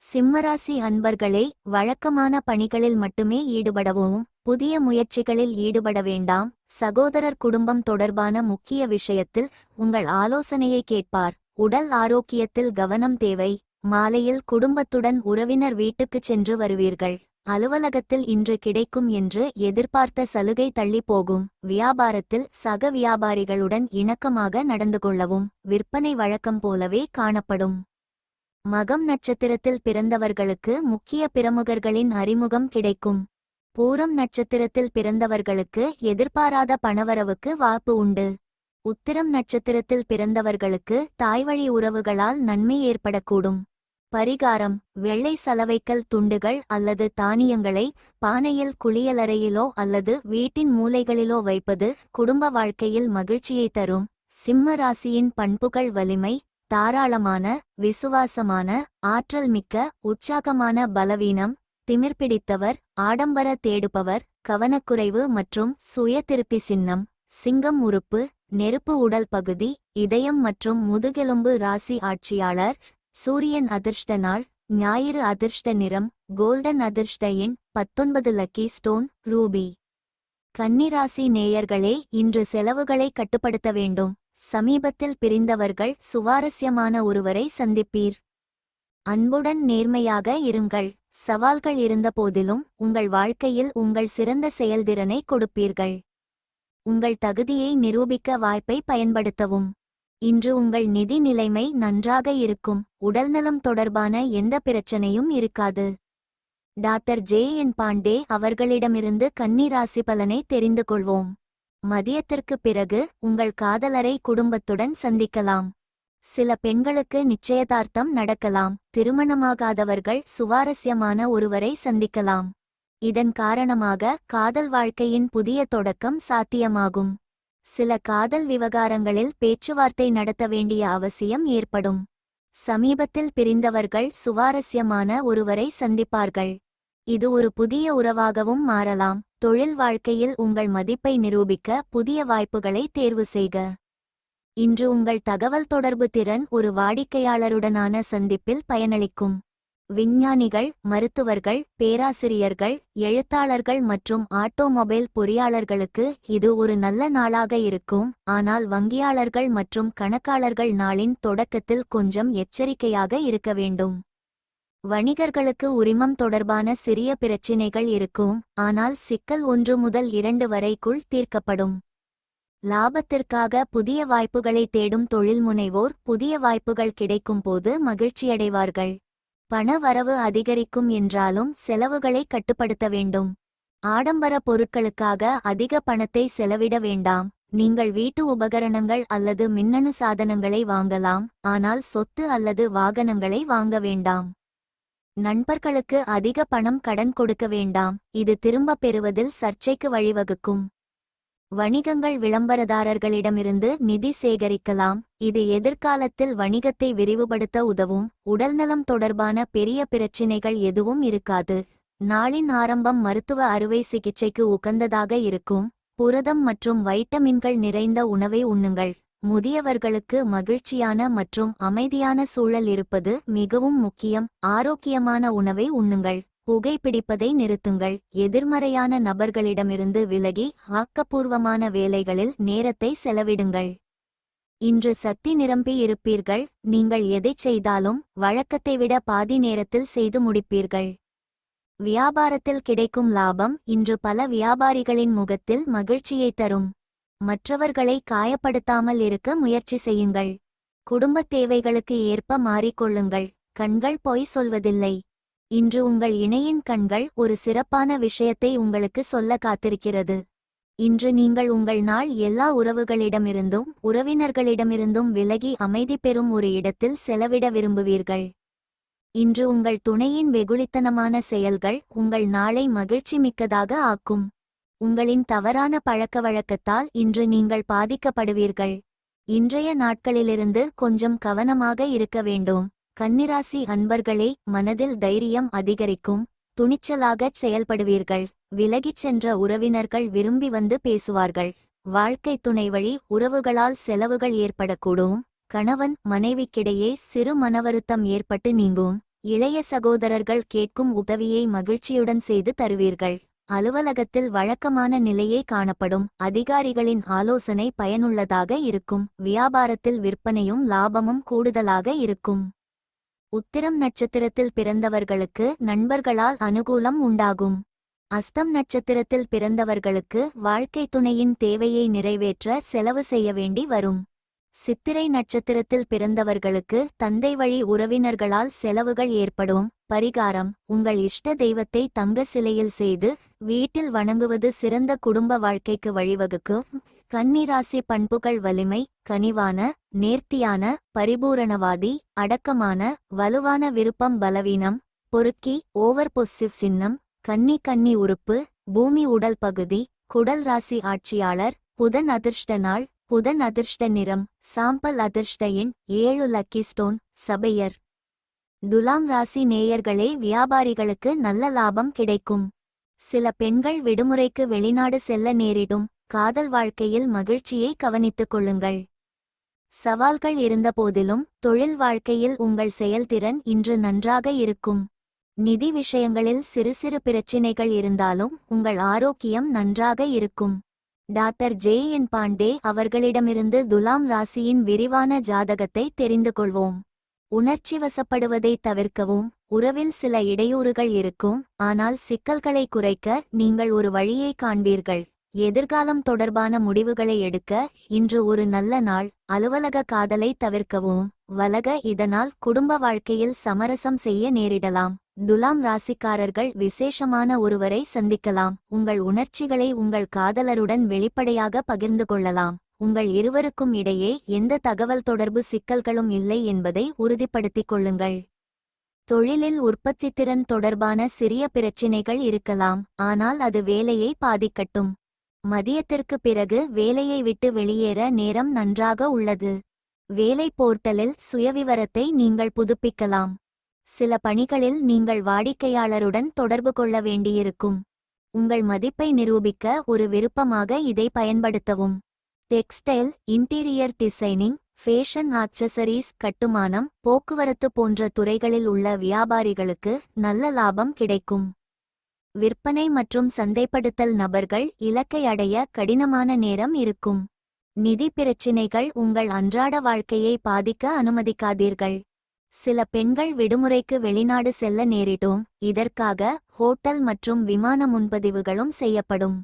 சிம்மராசி அன்பர்களே, வழக்கமான பணிகளில் மட்டுமே ஈடுபடவும் புதிய முயற்சிகளில் ஈடுபட வேண்டாம். சகோதரர் குடும்பம் தொடர்பான முக்கிய விஷயத்தில் உங்கள் ஆலோசனையை கேட்பார். உடல் ஆரோக்கியத்தில் கவனம் தேவை. மாலையில் குடும்பத்துடன் உறவினர் வீட்டுக்குச் சென்று வருவீர்கள். அலுவலகத்தில் இன்று கிடைக்கும் என்று எதிர்பார்த்த சலுகை தள்ளி போகும். வியாபாரத்தில் சக வியாபாரிகளுடன் இணக்கமாக நடந்து கொள்ளவும். விற்பனை வழக்கம் போலவே காணப்படும். மகம் நட்சத்திரத்தில் பிறந்தவர்களுக்கு முக்கிய பிரமுகர்களின் அறிமுகம் கிடைக்கும். பூரம் நட்சத்திரத்தில் பிறந்தவர்களுக்கு எதிர்பாராத பணவரவுக்கு வாய்ப்பு உண்டு. உத்திரம் நட்சத்திரத்தில் பிறந்தவர்களுக்கு தாய்வழி உறவுகளால் நன்மை ஏற்படக்கூடும். பரிகாரம்: வெள்ளை சலவைக்கல் துண்டுகள் அல்லது தானியங்களை பானையில், குளியலறையிலோ அல்லது வீட்டின் மூலைகளிலோ வைப்பது குடும்ப வாழ்க்கையில் மகிழ்ச்சியை தரும். சிம்ம ராசியின் பண்புகள்: வலிமை, தாராளமான, விசுவாசமான, ஆற்றல் மிக்க, உற்சாகமான. பலவீனம்: திமிர்பிடித்தவர், ஆடம்பர தேடுபவர், கவனக்குறைவு மற்றும் சுய திருப்தி சின்னம். சிங்கம் உறுப்பு: நெருப்பு உடல் பகுதி, இதயம் மற்றும் முதுகெலும்பு. ராசி ஆட்சியாளர்: சூரியன். அதிர்ஷ்ட நாள்: ஞாயிறு. அதிர்ஷ்ட நிறம்: கோல்டன். அதிர்ஷ்ட எண் 19. Lucky stone: Ruby. கன்னிராசி நேயர்களே, இன்று செலவுகளை கட்டுப்படுத்த வேண்டும். சமீபத்தில் பிரிந்தவர்கள் சுவாரஸ்யமான ஒருவரை சந்திப்பீர். அன்புடன் நேர்மையாக இருங்கள். சவால்கள் இருந்தபோதிலும் உங்கள் வாழ்க்கையில் உங்கள் சிறந்த செயல்திறனை கொடுப்பீர்கள். உங்கள் தகுதியை நிரூபிக்க வாய்ப்பை பயன்படுத்தவும். இன்று உங்கள் நிதி நிலைமை நன்றாக இருக்கும். உடல்நலம் தொடர்பான எந்த பிரச்சனையும் இருக்காது. டாக்டர் ஜே.என். பாண்டே அவர்களிடமிருந்து கன்னி ராசி பலனை தெரிந்து கொள்வோம். மதியத்திற்கு பிறகு உங்கள் காதலரை குடும்பத்துடன் சந்திக்கலாம். சில பெண்களுக்கு நிச்சயதார்த்தம் நடக்கலாம். திருமணமாகாதவர்கள் சுவாரஸ்யமான ஒருவரை சந்திக்கலாம். இதன் காரணமாக காதல் வாழ்க்கையின் புதிய தொடக்கம் சாத்தியமாகும். சில காதல் விவகாரங்களில் பேச்சுவார்த்தை நடத்த வேண்டிய அவசியம் ஏற்படும். சமீபத்தில் பிரிந்தவர்கள் சுவாரஸ்யமான ஒருவரை சந்திப்பார்கள். இது ஒரு புதிய உறவாகவும் மாறலாம். தொழில் வாழ்க்கையில் உங்கள் மதிப்பை நிரூபிக்க புதிய வாய்ப்புகளை தேர்வு செய்க. இன்று உங்கள் தகவல் தொடர்பு திறன் ஒரு வாடிக்கையாளருடனான சந்திப்பில் பயனளிக்கும். விஞ்ஞானிகள், மருத்துவர்கள், பேராசிரியர்கள், எழுத்தாளர்கள் மற்றும் ஆட்டோமொபைல் பொறியாளர்களுக்கு இது ஒரு நல்ல நாளாக இருக்கும். ஆனால் வங்கியாளர்கள் மற்றும் கணக்காளர்கள் நாளின் தொடக்கத்தில் கொஞ்சம் எச்சரிக்கையாக இருக்க வேண்டும். வணிகர்களுக்கு உரிமம் தொடர்பான சிறிய பிரச்சினைகள் இருக்கும். ஆனால் சிக்கல் 1 முதல் 2 வரைக்குள் தீர்க்கப்படும். லாபத்திற்காக புதிய வாய்ப்புகளை தேடும் தொழில்முனைவோர் புதிய வாய்ப்புகள் கிடைக்கும் போது மகிழ்ச்சியடைவார்கள். பண வரவு அதிகரிக்கும் என்றாலும் செலவுகளை கட்டுப்படுத்த வேண்டும். ஆடம்பர பொருட்களுக்காக அதிக பணத்தை செலவிட வேண்டாம். நீங்கள் வீட்டு உபகரணங்கள் அல்லது மின்னணு சாதனங்களை வாங்கலாம். ஆனால் சொத்து அல்லது வாகனங்களை வாங்க வேண்டாம். நண்பர்களுக்கு அதிக பணம் கடன் கொடுக்க வேண்டாம். இது திரும்பப் பெறுவதில் சர்ச்சைக்கு வழிவகுக்கும். வணிகங்கள் விளம்பரதாரர்களிடமிருந்து நிதி சேகரிக்கலாம். இது எதிர்காலத்தில் வணிகத்தை விரிவுபடுத்த உதவும். உடல்நலம் தொடர்பான பெரிய பிரச்சினைகள் எதுவும் இருக்காது. நாளின் ஆரம்பம் மருத்துவ அறுவை சிகிச்சைக்கு உகந்ததாக இருக்கும். புரதம் மற்றும் வைட்டமின்கள் நிறைந்த உணவை உண்ணுங்கள். முதியவர்களுக்கு மகிழ்ச்சியான மற்றும் அமைதியான சூழல் இருப்பது மிகவும் முக்கியம். ஆரோக்கியமான உணவை உண்ணுங்கள். புகைப்பிடிப்பதை நிறுத்துங்கள். எதிர்மறையான நபர்களிடமிருந்து விலகி ஆக்கப்பூர்வமான வேலைகளில் நேரத்தை செலவிடுங்கள். இன்று சக்தி நிரம்பி இருப்பீர்கள். நீங்கள் எதைச் செய்தாலும் வழக்கத்தை விட பாதி நேரத்தில் செய்து முடிப்பீர்கள். வியாபாரத்தில் கிடைக்கும் லாபம் இன்று பல வியாபாரிகளின் முகத்தில் மகிழ்ச்சியை தரும். மற்றவர்களை காயப்படுத்தாமல் இருக்க முயற்சி செய்யுங்கள். குடும்பத் தேவைகளுக்கு ஏற்ப மாறிக்கொள்ளுங்கள். கண்கள் பொய் சொல்வதில்லை. இன்று உங்கள் இணையின் கண்கள் ஒரு சிறப்பான விஷயத்தை உங்களுக்கு சொல்ல காத்திருக்கிறது. இன்று நீங்கள் உங்கள் நாள் எல்லா உறவுகளிடமிருந்தும் உறவினர்களிடமிருந்தும் விலகி அமைதி பெறும் ஒரு இடத்தில் செலவிட விரும்புவீர்கள். இன்று உங்கள் துணையின் வெகுளித்தனமான செயல்கள் உங்கள் நாளை மகிழ்ச்சி மிக்கதாக ஆக்கும். உங்களின் தவறான பழக்கவழக்கத்தால் இன்று நீங்கள் பாதிக்கப்படுவீர்கள். இன்றைய நாட்களிலிருந்து கொஞ்சம் கவனமாக இருக்க வேண்டும். கன்னிராசி அன்பர்களே, மனதில் தைரியம் அதிகரிக்கும். துணிச்சலாகச் செயல்படுவீர்கள். விலகிச் சென்ற உறவினர்கள் விரும்பி வந்து பேசுவார்கள். வாழ்க்கை துணை வழி உறவுகளால் செலவுகள் ஏற்படக்கூடும். கணவன் மனைவிக்கிடையே சிறு மனவருத்தம் ஏற்பட்டு நீங்கும். இளைய சகோதரர்கள் கேட்கும் உதவியை மகிழ்ச்சியுடன் செய்து தருவீர்கள். அலுவலகத்தில் வழக்கமான நிலையே காணப்படும். அதிகாரிகளின் ஆலோசனை பயனுள்ளதாக இருக்கும். வியாபாரத்தில் விற்பனையும் லாபமும் கூடுதலாக இருக்கும். உத்திரம் நட்சத்திரத்தில் பிறந்தவர்களுக்கு நண்பர்களால் அனுகூலம் உண்டாகும். அஸ்தம் நட்சத்திரத்தில் பிறந்தவர்களுக்கு வாழ்க்கை துணையின் தேவையை நிறைவேற்ற செலவு செய்ய வேண்டி வரும். சித்திரை நட்சத்திரத்தில் பிறந்தவர்களுக்கு தந்தை வழி உறவினர்களால் செலவுகள் ஏற்படும். பரிகாரம்: உங்கள் இஷ்ட தெய்வத்தை தங்க சிலையில் செய்து வீட்டில் வணங்குவது சிறந்த குடும்ப வாழ்க்கைக்கு வழிவகுக்கும். கன்னி ராசி பண்புகள்: வலிமை, கனிவான, நேர்த்தியான, பரிபூரணவாதி, அடக்கமான, வலுவான விருப்பம். பலவீனம்: பொறுக்கி, ஓவர் பொசிவ். சின்னம்: கன்னி உறுப்பு, பூமி உடல் பகுதி, குடல். ராசி ஆட்சியாளர் புதன். அதிர்ஷ்ட நாள் புதன். அதிர்ஷ்ட நிறம் சாம்பல். அதிர்ஷ்ட எண் 7. Lucky stone sapphire. துலாம் ராசி நேயர்களே, வியாபாரிகளுக்கு நல்ல லாபம் கிடைக்கும். சில பெண்கள் விடுமுறைக்கு வெளிநாடு செல்ல நேரிடும். காதல் வாழ்க்கையில் மகிழ்ச்சியை கவனித்துக் கொள்ளுங்கள். சவால்கள் இருந்தபோதிலும் தொழில் வாழ்க்கையில் உங்கள் செயல்திறன் இன்று நன்றாக இருக்கும். நிதி விஷயங்களில் சிறு சிறு பிரச்சினைகள் இருந்தாலும் உங்கள் ஆரோக்கியம் நன்றாக இருக்கும். டாக்டர் ஜே.என். பாண்டே அவர்களிடமிருந்து துலாம் ராசியின் விரிவான ஜாதகத்தை தெரிந்து கொள்வோம். உணர்ச்சிவசப்படுவதை தவிர்க்கவும். உறவில் சில இடையூறுகள் இருக்கும், ஆனால் சிக்கல்களை குறைக்க நீங்கள் ஒரு வழியை காண்பீர்கள். எதிர்காலம் தொடர்பான முடிவுகளை எடுக்க இன்று ஒரு நல்ல நாள். அலுவலக காதலை தவிர்க்கவும். வலக: இதனால் குடும்ப வாழ்க்கையில் சமரசம் செய்ய நேரிடலாம். துலாம் ராசிக்காரர்கள் விசேஷமான ஒருவரை சந்திக்கலாம். உங்கள் உணர்ச்சிகளை உங்கள் காதலருடன் வெளிப்படையாக பகிர்ந்து கொள்ளலாம். உங்கள் இருவருக்கும் இடையே எந்த தகவல் தொடர்பு சிக்கல்களும் இல்லை என்பதை உறுதிப்படுத்திக் கொள்ளுங்கள். தொழிலில் உற்பத்தித்திறன் தொடர்பான சிறிய பிரச்சினைகள் இருக்கலாம், ஆனால் அது வேலையை பாதிக்கட்டும். மதியத்திற்கு பிறகு வேலையை விட்டு வெளியேற நேரம் நன்றாக உள்ளது. வேலை போர்ட்டலில் சுயவிவரத்தை நீங்கள் புதுப்பிக்கலாம். சில பணிகளில் நீங்கள் வாடிக்கையாளருடன் தொடர்பு கொள்ள வேண்டியிருக்கும். உங்கள் மதிப்பை நிரூபிக்க ஒரு விருப்பமாக இதை பயன்படுத்தவும். Textile, interior designing, fashion accessories, கட்டுமானம், போக்குவரத்து போன்ற துறைகளில் உள்ள வியாபாரிகளுக்கு நல்ல லாபம் கிடைக்கும். விற்பனை மற்றும் சந்தைப்படுத்தல் நபர்கள் இலக்கை அடைய கடினமான நேரம் இருக்கும். நிதி பிரச்சினைகள் உங்கள் அன்றாட வாழ்க்கையை பாதிக்க அனுமதிக்காதீர்கள். சில பெண்கள் விடுமுறைக்கு வெளிநாடு செல்ல நேரிடும். இதற்காக ஹோட்டல் மற்றும் விமான முன்பதிவுகளும் செய்யப்படும்.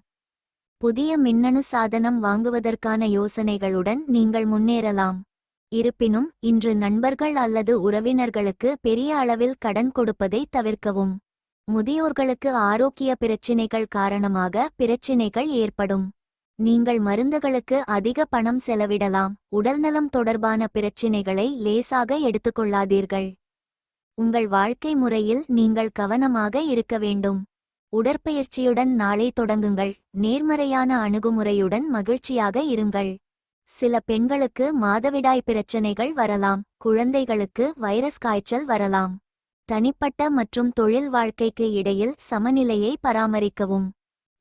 புதிய மின்னணு சாதனம் வாங்குவதற்கான யோசனைகளுடன் நீங்கள் முன்னேறலாம். இருப்பினும் இன்று நண்பர்கள் அல்லது உறவினர்களுக்கு பெரிய அளவில் கடன் கொடுப்பதை தவிர்க்கவும். முதியோர்களுக்கு ஆரோக்கிய பிரச்சினைகள் காரணமாக பிரச்சினைகள் ஏற்படும். நீங்கள் மருந்துகளுக்கு அதிக பணம் செலவிடலாம். உடல்நலம் தொடர்பான பிரச்சினைகளை லேசாக எடுத்துக்கொள்ளாதீர்கள். உங்கள் வாழ்க்கை முறையில் நீங்கள் கவனமாக இருக்க வேண்டும். உடற்பயிற்சியுடன் நாளை தொடங்குங்கள். நேர்மறையான அணுகுமுறையுடன் மகிழ்ச்சியாக இருங்கள். சில பெண்களுக்கு மாதவிடாய் பிரச்சினைகள் வரலாம். குழந்தைகளுக்கு வைரஸ் காய்ச்சல் வரலாம். தனிப்பட்ட மற்றும் தொழில் வாழ்க்கைக்கு இடையில் சமநிலையை பராமரிக்கவும்.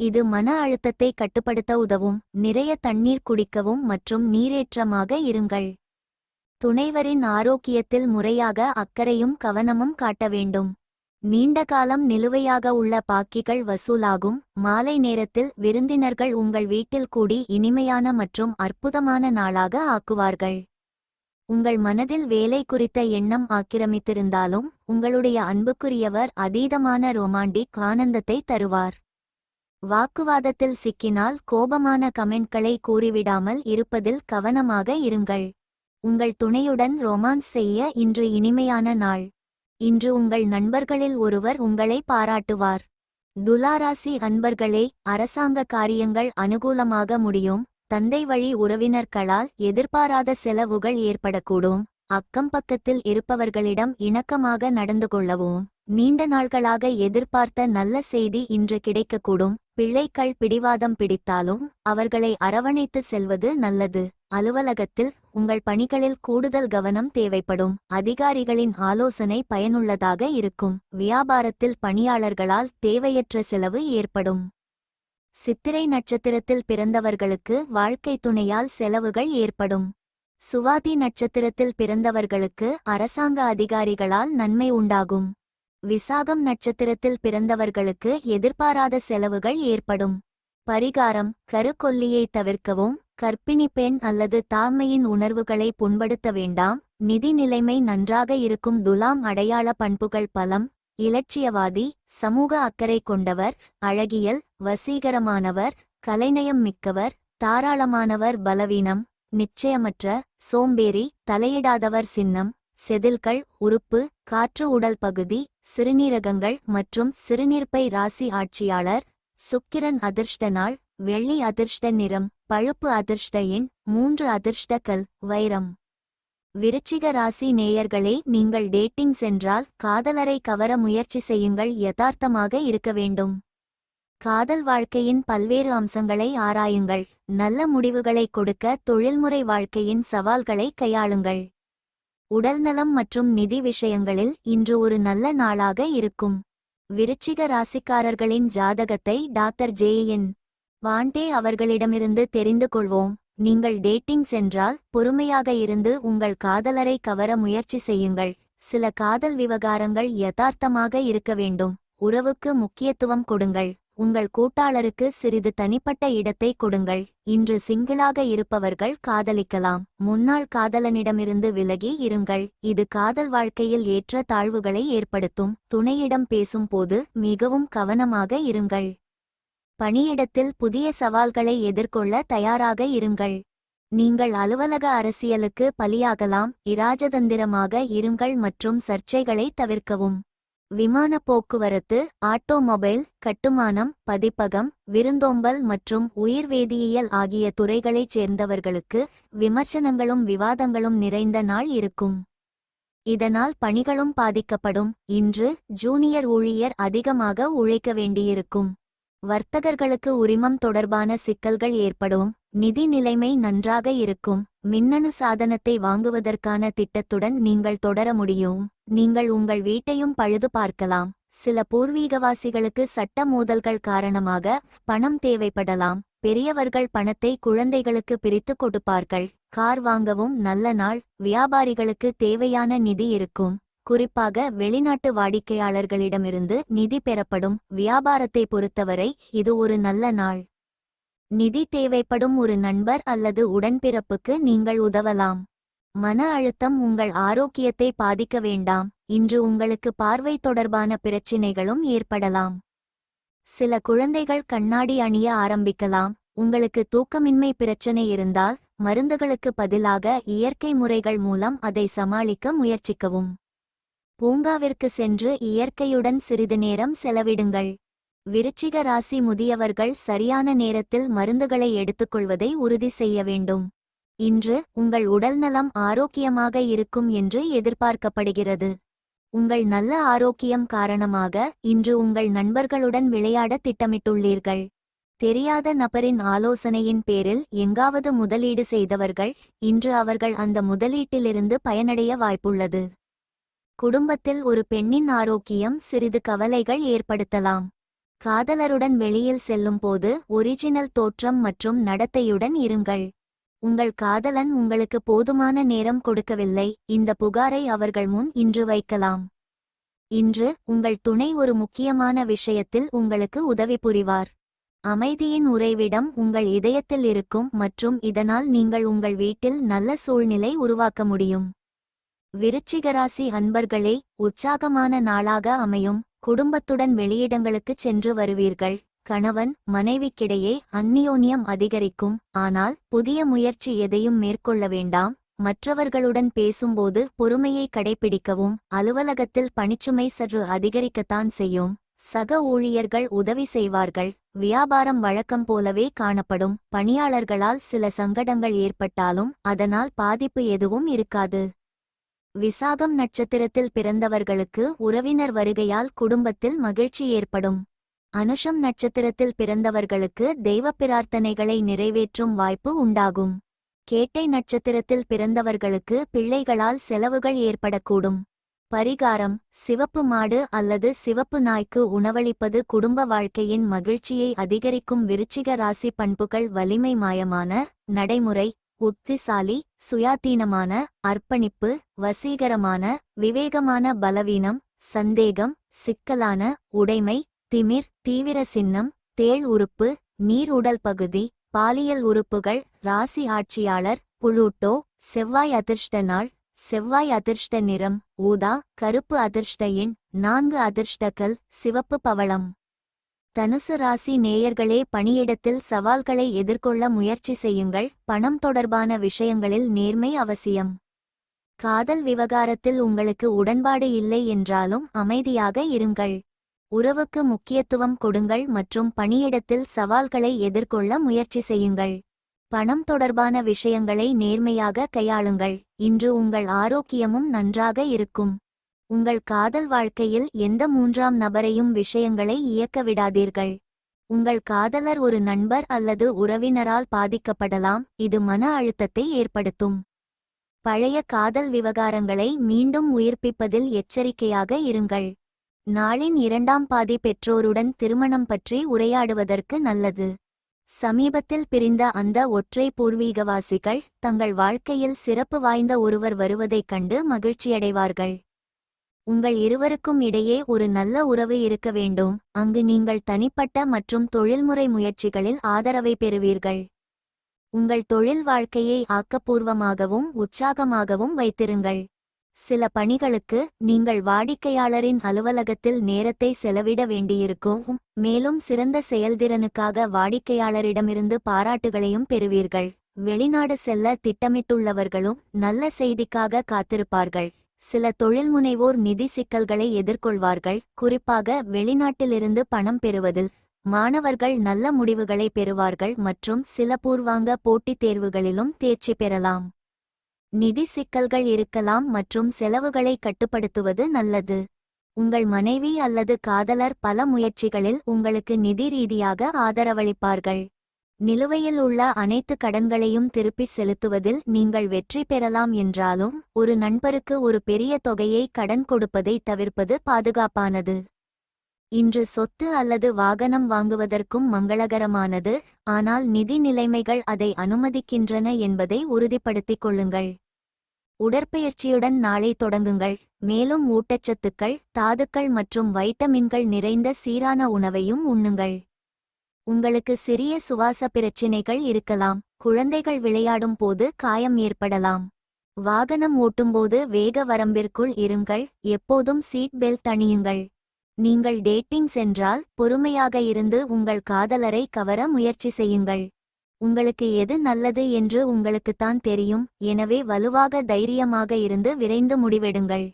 இது மன அழுத்தத்தை கட்டுப்படுத்த உதவும். நிறைய தண்ணீர் குடிக்கவும் மற்றும் நீரேற்றமாக இருங்கள். துணைவரின் ஆரோக்கியத்தில் முறையாக அக்கறையும் கவனமும் காட்ட வேண்டும். நீண்ட காலம் நிலுவையாக உள்ள பாக்கிகள் வசூலாகும். மாலை நேரத்தில் விருந்தினர்கள் உங்கள் வீட்டில் கூடி இனிமையான மற்றும் அற்புதமான நாளாக ஆக்குவார்கள். உங்கள் மனதில் வேலை குறித்த எண்ணம் ஆக்கிரமித்திருந்தாலும் உங்களுடைய அன்புக்குரியவர் அதீதமான ரொமாண்டிக் ஆனந்தத்தை தருவார். வாக்குவாதத்தில் சிக்கினால் கோபமான கமெண்ட்களை கூறிவிடாமல் இருப்பதில் கவனமாக இருங்கள். உங்கள் துணையுடன் ரொமான்ஸ் செய்ய இன்று இனிமையான நாள். இன்று உங்கள் நண்பர்களில் ஒருவர் உங்களை பாராட்டுவார். துலாராசி அன்பர்களே, அரசாங்க காரியங்கள் அனுகூலமாக முடியும். தந்தை வழி உறவினர்களால் எதிர்பாராத செலவுகள் ஏற்படக்கூடும். அக்கம் பக்கத்தில் இருப்பவர்களிடம் இணக்கமாக நடந்து கொள்ளவும். நீண்ட நாள்களாக எதிர்பார்த்த நல்ல செய்தி இன்று கிடைக்கக்கூடும். பிள்ளைகள் பிடிவாதம் பிடித்தாலும் அவர்களை அரவணைத்து செல்வது நல்லது. அலுவலகத்தில் உங்கள் பணிகளில் கூடுதல் கவனம் தேவைப்படும். அதிகாரிகளின் ஆலோசனை பயனுள்ளதாக இருக்கும். வியாபாரத்தில் பணியாளர்களால் தேவையற்ற செலவு ஏற்படும். சித்திரை நட்சத்திரத்தில் பிறந்தவர்களுக்கு வாழ்க்கை துணையால் செலவுகள் ஏற்படும். சுவாதி நட்சத்திரத்தில் பிறந்தவர்களுக்கு அரசாங்க அதிகாரிகளால் நன்மை உண்டாகும். விசாகம் நட்சத்திரத்தில் பிறந்தவர்களுக்கு எதிர்பாராத செலவுகள் ஏற்படும். பரிகாரம்: கருக்கொல்லியை தவிர்க்கவும். கர்ப்பிணி பெண் அல்லது தாய்மையின் உணர்வுகளை புண்படுத்த வேண்டாம். நிதி நிலைமை நன்றாக இருக்கும். துலாம் அடையாள பண்புகள் பலம், இலட்சியவாதி, சமூக அக்கறை கொண்டவர், அழகியல், வசீகரமானவர், கலைநயம் மிக்கவர், தாராளமானவர். பலவீனம், நிச்சயமற்ற, சோம்பேறி, தலையிடாதவர். சின்னம், செதில்கள், உறுப்பு, காற்று. உடல் பகுதி, சிறுநீரகங்கள் மற்றும் சிறுநீர்ப்பை. ராசி ஆட்சியாளர் சுக்கிரன். அதிர்ஷ்ட நாள் வெள்ளி. அதிர்ஷ்ட நிறம் பழுப்பு. அதிர்ஷ்ட எண் 3. அதிர்ஷ்ட கல் வைரம். விருச்சிக ராசி நேயர்களே, நீங்கள் டேட்டிங் சென்றால் காதலரை கவர முயற்சி செய்யுங்கள். யதார்த்தமாக இருக்க வேண்டும். காதல் வாழ்க்கையின் பல்வேறு அம்சங்களை ஆராயுங்கள். நல்ல முடிவுகளை கொடுக்க தொழில்முறை வாழ்க்கையின் சவால்களை கையாளுங்கள். உடல்நலம் மற்றும் நிதி விஷயங்களில் இன்று ஒரு நல்ல நாளாக இருக்கும். விருச்சிக ராசிக்காரர்களின் ஜாதகத்தை டாக்டர் ஜே.என். வாண்டே அவர்களிடமிருந்து தெரிந்து கொள்வோம். நீங்கள் டேட்டிங் சென்றால் பொறுமையாக இருந்து உங்கள் காதலரை கவர முயற்சி செய்யுங்கள். சில காதல் விவகாரங்கள் யதார்த்தமாக இருக்க வேண்டும். உறவுக்கு முக்கியத்துவம் கொடுங்கள். உங்கள் கூட்டாளருக்கு சிறிது தனிப்பட்ட இடத்தை கொடுங்கள். இன்று சிங்கிளாக இருப்பவர்கள் காதலிக்கலாம். முன்னாள் காதலனிடமிருந்து விலகி இருங்கள். இது காதல் வாழ்க்கையில் ஏற்ற தாழ்வுகளை ஏற்படுத்தும். துணையிடம் பேசும்போது மிகவும் கவனமாக இருங்கள். பணியிடத்தில் புதிய சவால்களை எதிர்கொள்ள தயாராக இருங்கள். நீங்கள் அலுவலக அரசியலுக்கு பலியாகலாம். இராஜதந்திரமாக இருங்கள் மற்றும் சர்ச்சைகளை தவிர்க்கவும். விமான போக்குவரத்து, ஆட்டோமொபைல், கட்டுமானம், பதிப்பகம், விருந்தோம்பல் மற்றும் உயிர்வேதியியல் ஆகிய துறைகளைச் சேர்ந்தவர்களுக்கு விமர்சனங்களும் விவாதங்களும் நிறைந்த நாள் இருக்கும். இதனால் பணிகளும் பாதிக்கப்படும். இன்று ஜூனியர் ஊழியர் அதிகமாக உழைக்க வேண்டியிருக்கும். வர்த்தகர்களுக்கு உரிமம் தொடர்பான சிக்கல்கள் ஏற்படும். நிதி நிலைமை நன்றாக இருக்கும். மின்னணு சாதனத்தை வாங்குவதற்கான திட்டத்துடன் நீங்கள் தொடர முடியும். நீங்கள் உங்கள் வீட்டையும் பழுது பார்க்கலாம். சில பூர்வீகவாசிகளுக்கு சட்ட மோதல்கள் காரணமாக பணம் தேவைப்படலாம். பெரியவர்கள் பணத்தை குழந்தைகளுக்கு பிரித்து கொடுப்பார்கள். கார் வாங்கவும் நல்ல நாள். வியாபாரிகளுக்கு தேவையான நிதி இருக்கும். குறிப்பாக வெளிநாட்டு வாடிக்கையாளர்களிடமிருந்து நிதி பெறப்படும். வியாபாரத்தை பொறுத்தவரை இது ஒரு நல்ல நாள். நிதி தேவைப்படும் ஒரு நண்பர் அல்லது உடன்பிறப்புக்கு நீங்கள் உதவலாம். மன அழுத்தம் உங்கள் ஆரோக்கியத்தை பாதிக்க வேண்டாம். இன்று உங்களுக்கு பார்வை தொடர்பான பிரச்சினைகளும் ஏற்படலாம். சில குழந்தைகள் கண்ணாடி அணிய ஆரம்பிக்கலாம். உங்களுக்கு தூக்கமின்மை பிரச்சனை இருந்தால் மருந்துகளுக்கு பதிலாக இயற்கை முறைகள் மூலம் அதை சமாளிக்க முயற்சிக்கவும். பூங்காவிற்கு சென்று இயற்கையுடன் சிறிது நேரம் செலவிடுங்கள். விருச்சிக ராசி முதியவர்கள் சரியான நேரத்தில் மருந்துகளை எடுத்துக்கொள்வதை உறுதி செய்ய வேண்டும். இன்று உங்கள் உடல்நலம் ஆரோக்கியமாக இருக்கும் என்று எதிர்பார்க்கப்படுகிறது. உங்கள் நல்ல ஆரோக்கியம் காரணமாக இன்று உங்கள் நண்பர்களுடன் விளையாட திட்டமிட்டுள்ளீர்கள். தெரியாத நபரின் ஆலோசனையின் பேரில் எங்காவது முதலீடு செய்தவர்கள் இன்று அவர்கள் அந்த முதலீட்டிலிருந்து பயனடைய வாய்ப்புள்ளது. குடும்பத்தில் ஒரு பெண்ணின் ஆரோக்கியம் சிறிது கவலைகள் ஏற்படுத்தலாம். காதலருடன் வெளியில் செல்லும்போது ஒரிஜினல் தோற்றம் மற்றும் நடத்தையுடன் இருங்கள். உங்கள் காதலன் உங்களுக்கு போதுமான நேரம் கொடுக்கவில்லை. இந்த புகாரை அவர்கள் முன் இன்று வைக்கலாம். இன்று உங்கள் துணை ஒரு முக்கியமான விஷயத்தில் உங்களுக்கு உதவி புரிவார். அமைதியின் உறைவிடம் உங்கள் இதயத்தில் இருக்கும் மற்றும் இதனால் நீங்கள் உங்கள் வீட்டில் நல்ல சூழ்நிலை உருவாக்க முடியும். விருச்சிகராசி அன்பர்களே, உற்சாகமான நாளாக அமையும். குடும்பத்துடன் வெளியிடங்களுக்குச் சென்று வருவீர்கள். கணவன் மனைவிக்கிடையே அந்நியோன்யம் அதிகரிக்கும். ஆனால் புதிய முயற்சி எதையும் மேற்கொள்ள வேண்டாம். மற்றவர்களுடன் பேசும்போது பொறுமையை கடைபிடிக்கவும். அலுவலகத்தில் பணிச்சுமை சற்று அதிகரிக்கத்தான் செய்யும். சக ஊழியர்கள் உதவி செய்வார்கள். வியாபாரம் வழக்கம் போலவே காணப்படும். பணியாளர்களால் சில சங்கடங்கள் ஏற்பட்டாலும் அதனால் பாதிப்பு எதுவும் இருக்காது. விசாகம் நட்சத்திரத்தில் பிறந்தவர்களுக்கு உறவினர் வருகையால் குடும்பத்தில் மகிழ்ச்சி ஏற்படும். அனுஷம் நட்சத்திரத்தில் பிறந்தவர்களுக்கு தெய்வ பிரார்த்தனைகளை நிறைவேற்றும் வாய்ப்பு உண்டாகும். கேட்டை நட்சத்திரத்தில் பிறந்தவர்களுக்கு பிள்ளைகளால் செலவுகள் ஏற்படக்கூடும். பரிகாரம்: சிவப்பு மாடு அல்லது சிவப்பு நாய்க்கு உணவளிப்பது குடும்ப வாழ்க்கையின் மகிழ்ச்சியை அதிகரிக்கும். விருச்சிக ராசி பண்புகள் வலிமை, மாயமான நடைமுறை, புத்திசாலி, சுயாதீனமான, அர்ப்பணிப்பு, வசீகரமான, விவேகமான. பலவீனம்: சந்தேகம், சிக்கலான, உடைமை, திமிர், தீவிர. சின்னம்: தேள் உறுப்பு, நீர். உடல் பகுதி, பாலியல் உறுப்புகள். ராசி ஆட்சியாளர் புளூட்டோ. செவ்வாய். அதிர்ஷ்ட நாள் செவ்வாய் அதிர்ஷ்ட நிறம் ஊதா. கருப்பு அதிர்ஷ்ட எண் 4. அதிர்ஷ்டக்கல் சிவப்பு பவளம். தனுசு ராசி நேயர்களே, பணியிடத்தில் சவால்களை எதிர்கொள்ள முயற்சி செய்யுங்கள். பணம் தொடர்பான விஷயங்களில் நேர்மை அவசியம். காதல் விவகாரத்தில் உங்களுக்கு உடன்பாடு இல்லை என்றாலும் அமைதியாக இருங்கள். உறவுக்கு முக்கியத்துவம் கொடுங்கள் மற்றும் பணியிடத்தில் சவால்களை எதிர்கொள்ள முயற்சி செய்யுங்கள். பணம் தொடர்பான விஷயங்களை நேர்மையாக கையாளுங்கள். இன்று உங்கள் ஆரோக்கியமும் நன்றாக இருக்கும். உங்கள் காதல் வாழ்க்கையில் எந்த மூன்றாம் நபரையும் விஷயங்களை இயக்க விடாதீர்கள். உங்கள் காதலர் ஒரு நண்பர் அல்லது உறவினரால் பாதிக்கப்படலாம். இது மன அழுத்தத்தை ஏற்படுத்தும். பழைய காதல் விவகாரங்களை மீண்டும் உயிர்ப்பிப்பதில் எச்சரிக்கையாக இருங்கள். நாளின் இரண்டாம் பாதி பெற்றோருடன் திருமணம் பற்றி உரையாடுவதற்கு நல்லது. சமீபத்தில் பிரிந்த அந்த ஒற்றை பூர்வீகவாசிகள் தங்கள் வாழ்க்கையில் சிறப்பு வாய்ந்த ஒருவர் வருவதைக் கண்டு மகிழ்ச்சியடைவார்கள். உங்கள் இருவருக்கும் இடையே ஒரு நல்ல உறவு இருக்க வேண்டும். அங்கு நீங்கள் தனிப்பட்ட மற்றும் தொழில்முறை முயற்சிகளில் ஆதரவை பெறுவீர்கள். உங்கள் தொழில் வாழ்க்கையை ஆக்கப்பூர்வமாகவும் உற்சாகமாகவும் வைத்திருங்கள். சில பணிகளுக்கு நீங்கள் வாடிக்கையாளரின் அலுவலகத்தில் நேரத்தை செலவிட வேண்டியிருக்கும். மேலும் சிறந்த செயல்திறனுக்காக வாடிக்கையாளரிடமிருந்து பாராட்டுகளையும் பெறுவீர்கள். வெளிநாடு செல்ல திட்டமிட்டுள்ளவர்களும் நல்ல செய்திக்காக காத்திருப்பார்கள். சில தொழில்முனைவோர் நிதி சிக்கல்களை எதிர்கொள்வார்கள். குறிப்பாக வெளிநாட்டிலிருந்து பணம் பெறுவதில். மாணவர்கள் நல்ல முடிவுகளை பெறுவார்கள் மற்றும் சில பூர்வாங்க போட்டித் தேர்வுகளிலும் தேர்ச்சி பெறலாம். நிதி சிக்கல்கள் இருக்கலாம் மற்றும் செலவுகளை கட்டுப்படுத்துவது நல்லது. உங்கள் மனைவி அல்லது காதலர் பல முயற்சிகளில் உங்களுக்கு நிதி ரீதியாக ஆதரவளிப்பார்கள். நிலுவையில் உள்ள அனைத்து கடன்களையும் திருப்பிச் செலுத்துவதில் நீங்கள் வெற்றி பெறலாம் என்றாலும் ஒரு நண்பருக்கு ஒரு பெரிய தொகையை கடன் கொடுப்பதை தவிர்ப்பது பாதுகாப்பானது. இன்று சொத்து அல்லது வாகனம் வாங்குவதற்கும் மங்களகரமானது. ஆனால் நிதி நிலைமைகள் அதை அனுமதிக்கின்றன என்பதை உறுதிப்படுத்திக் கொள்ளுங்கள். உடற்பயிற்சியுடன் நாளை தொடங்குங்கள். மேலும் ஊட்டச்சத்துக்கள், தாதுக்கள் மற்றும் வைட்டமின்கள் நிறைந்த சீரான உணவையும் உண்ணுங்கள். உங்களுக்கு சிறிய சுவாச பிரச்சினைகள் இருக்கலாம். குழந்தைகள் விளையாடும் போது காயம் ஏற்படலாம். வாகனம் ஓட்டும்போது வேக வரம்பிற்குள் இருங்கள். எப்போதும் சீட் பெல்ட் அணியுங்கள். நீங்கள் டேட்டிங் சென்றால் பொறுமையாக இருந்து உங்கள் காதலரை கவர முயற்சி செய்யுங்கள். உங்களுக்கு எது நல்லது என்று உங்களுக்குத்தான் தெரியும். எனவே வலுவாக தைரியமாக இருந்து விரைந்து முடிவெடுங்கள்.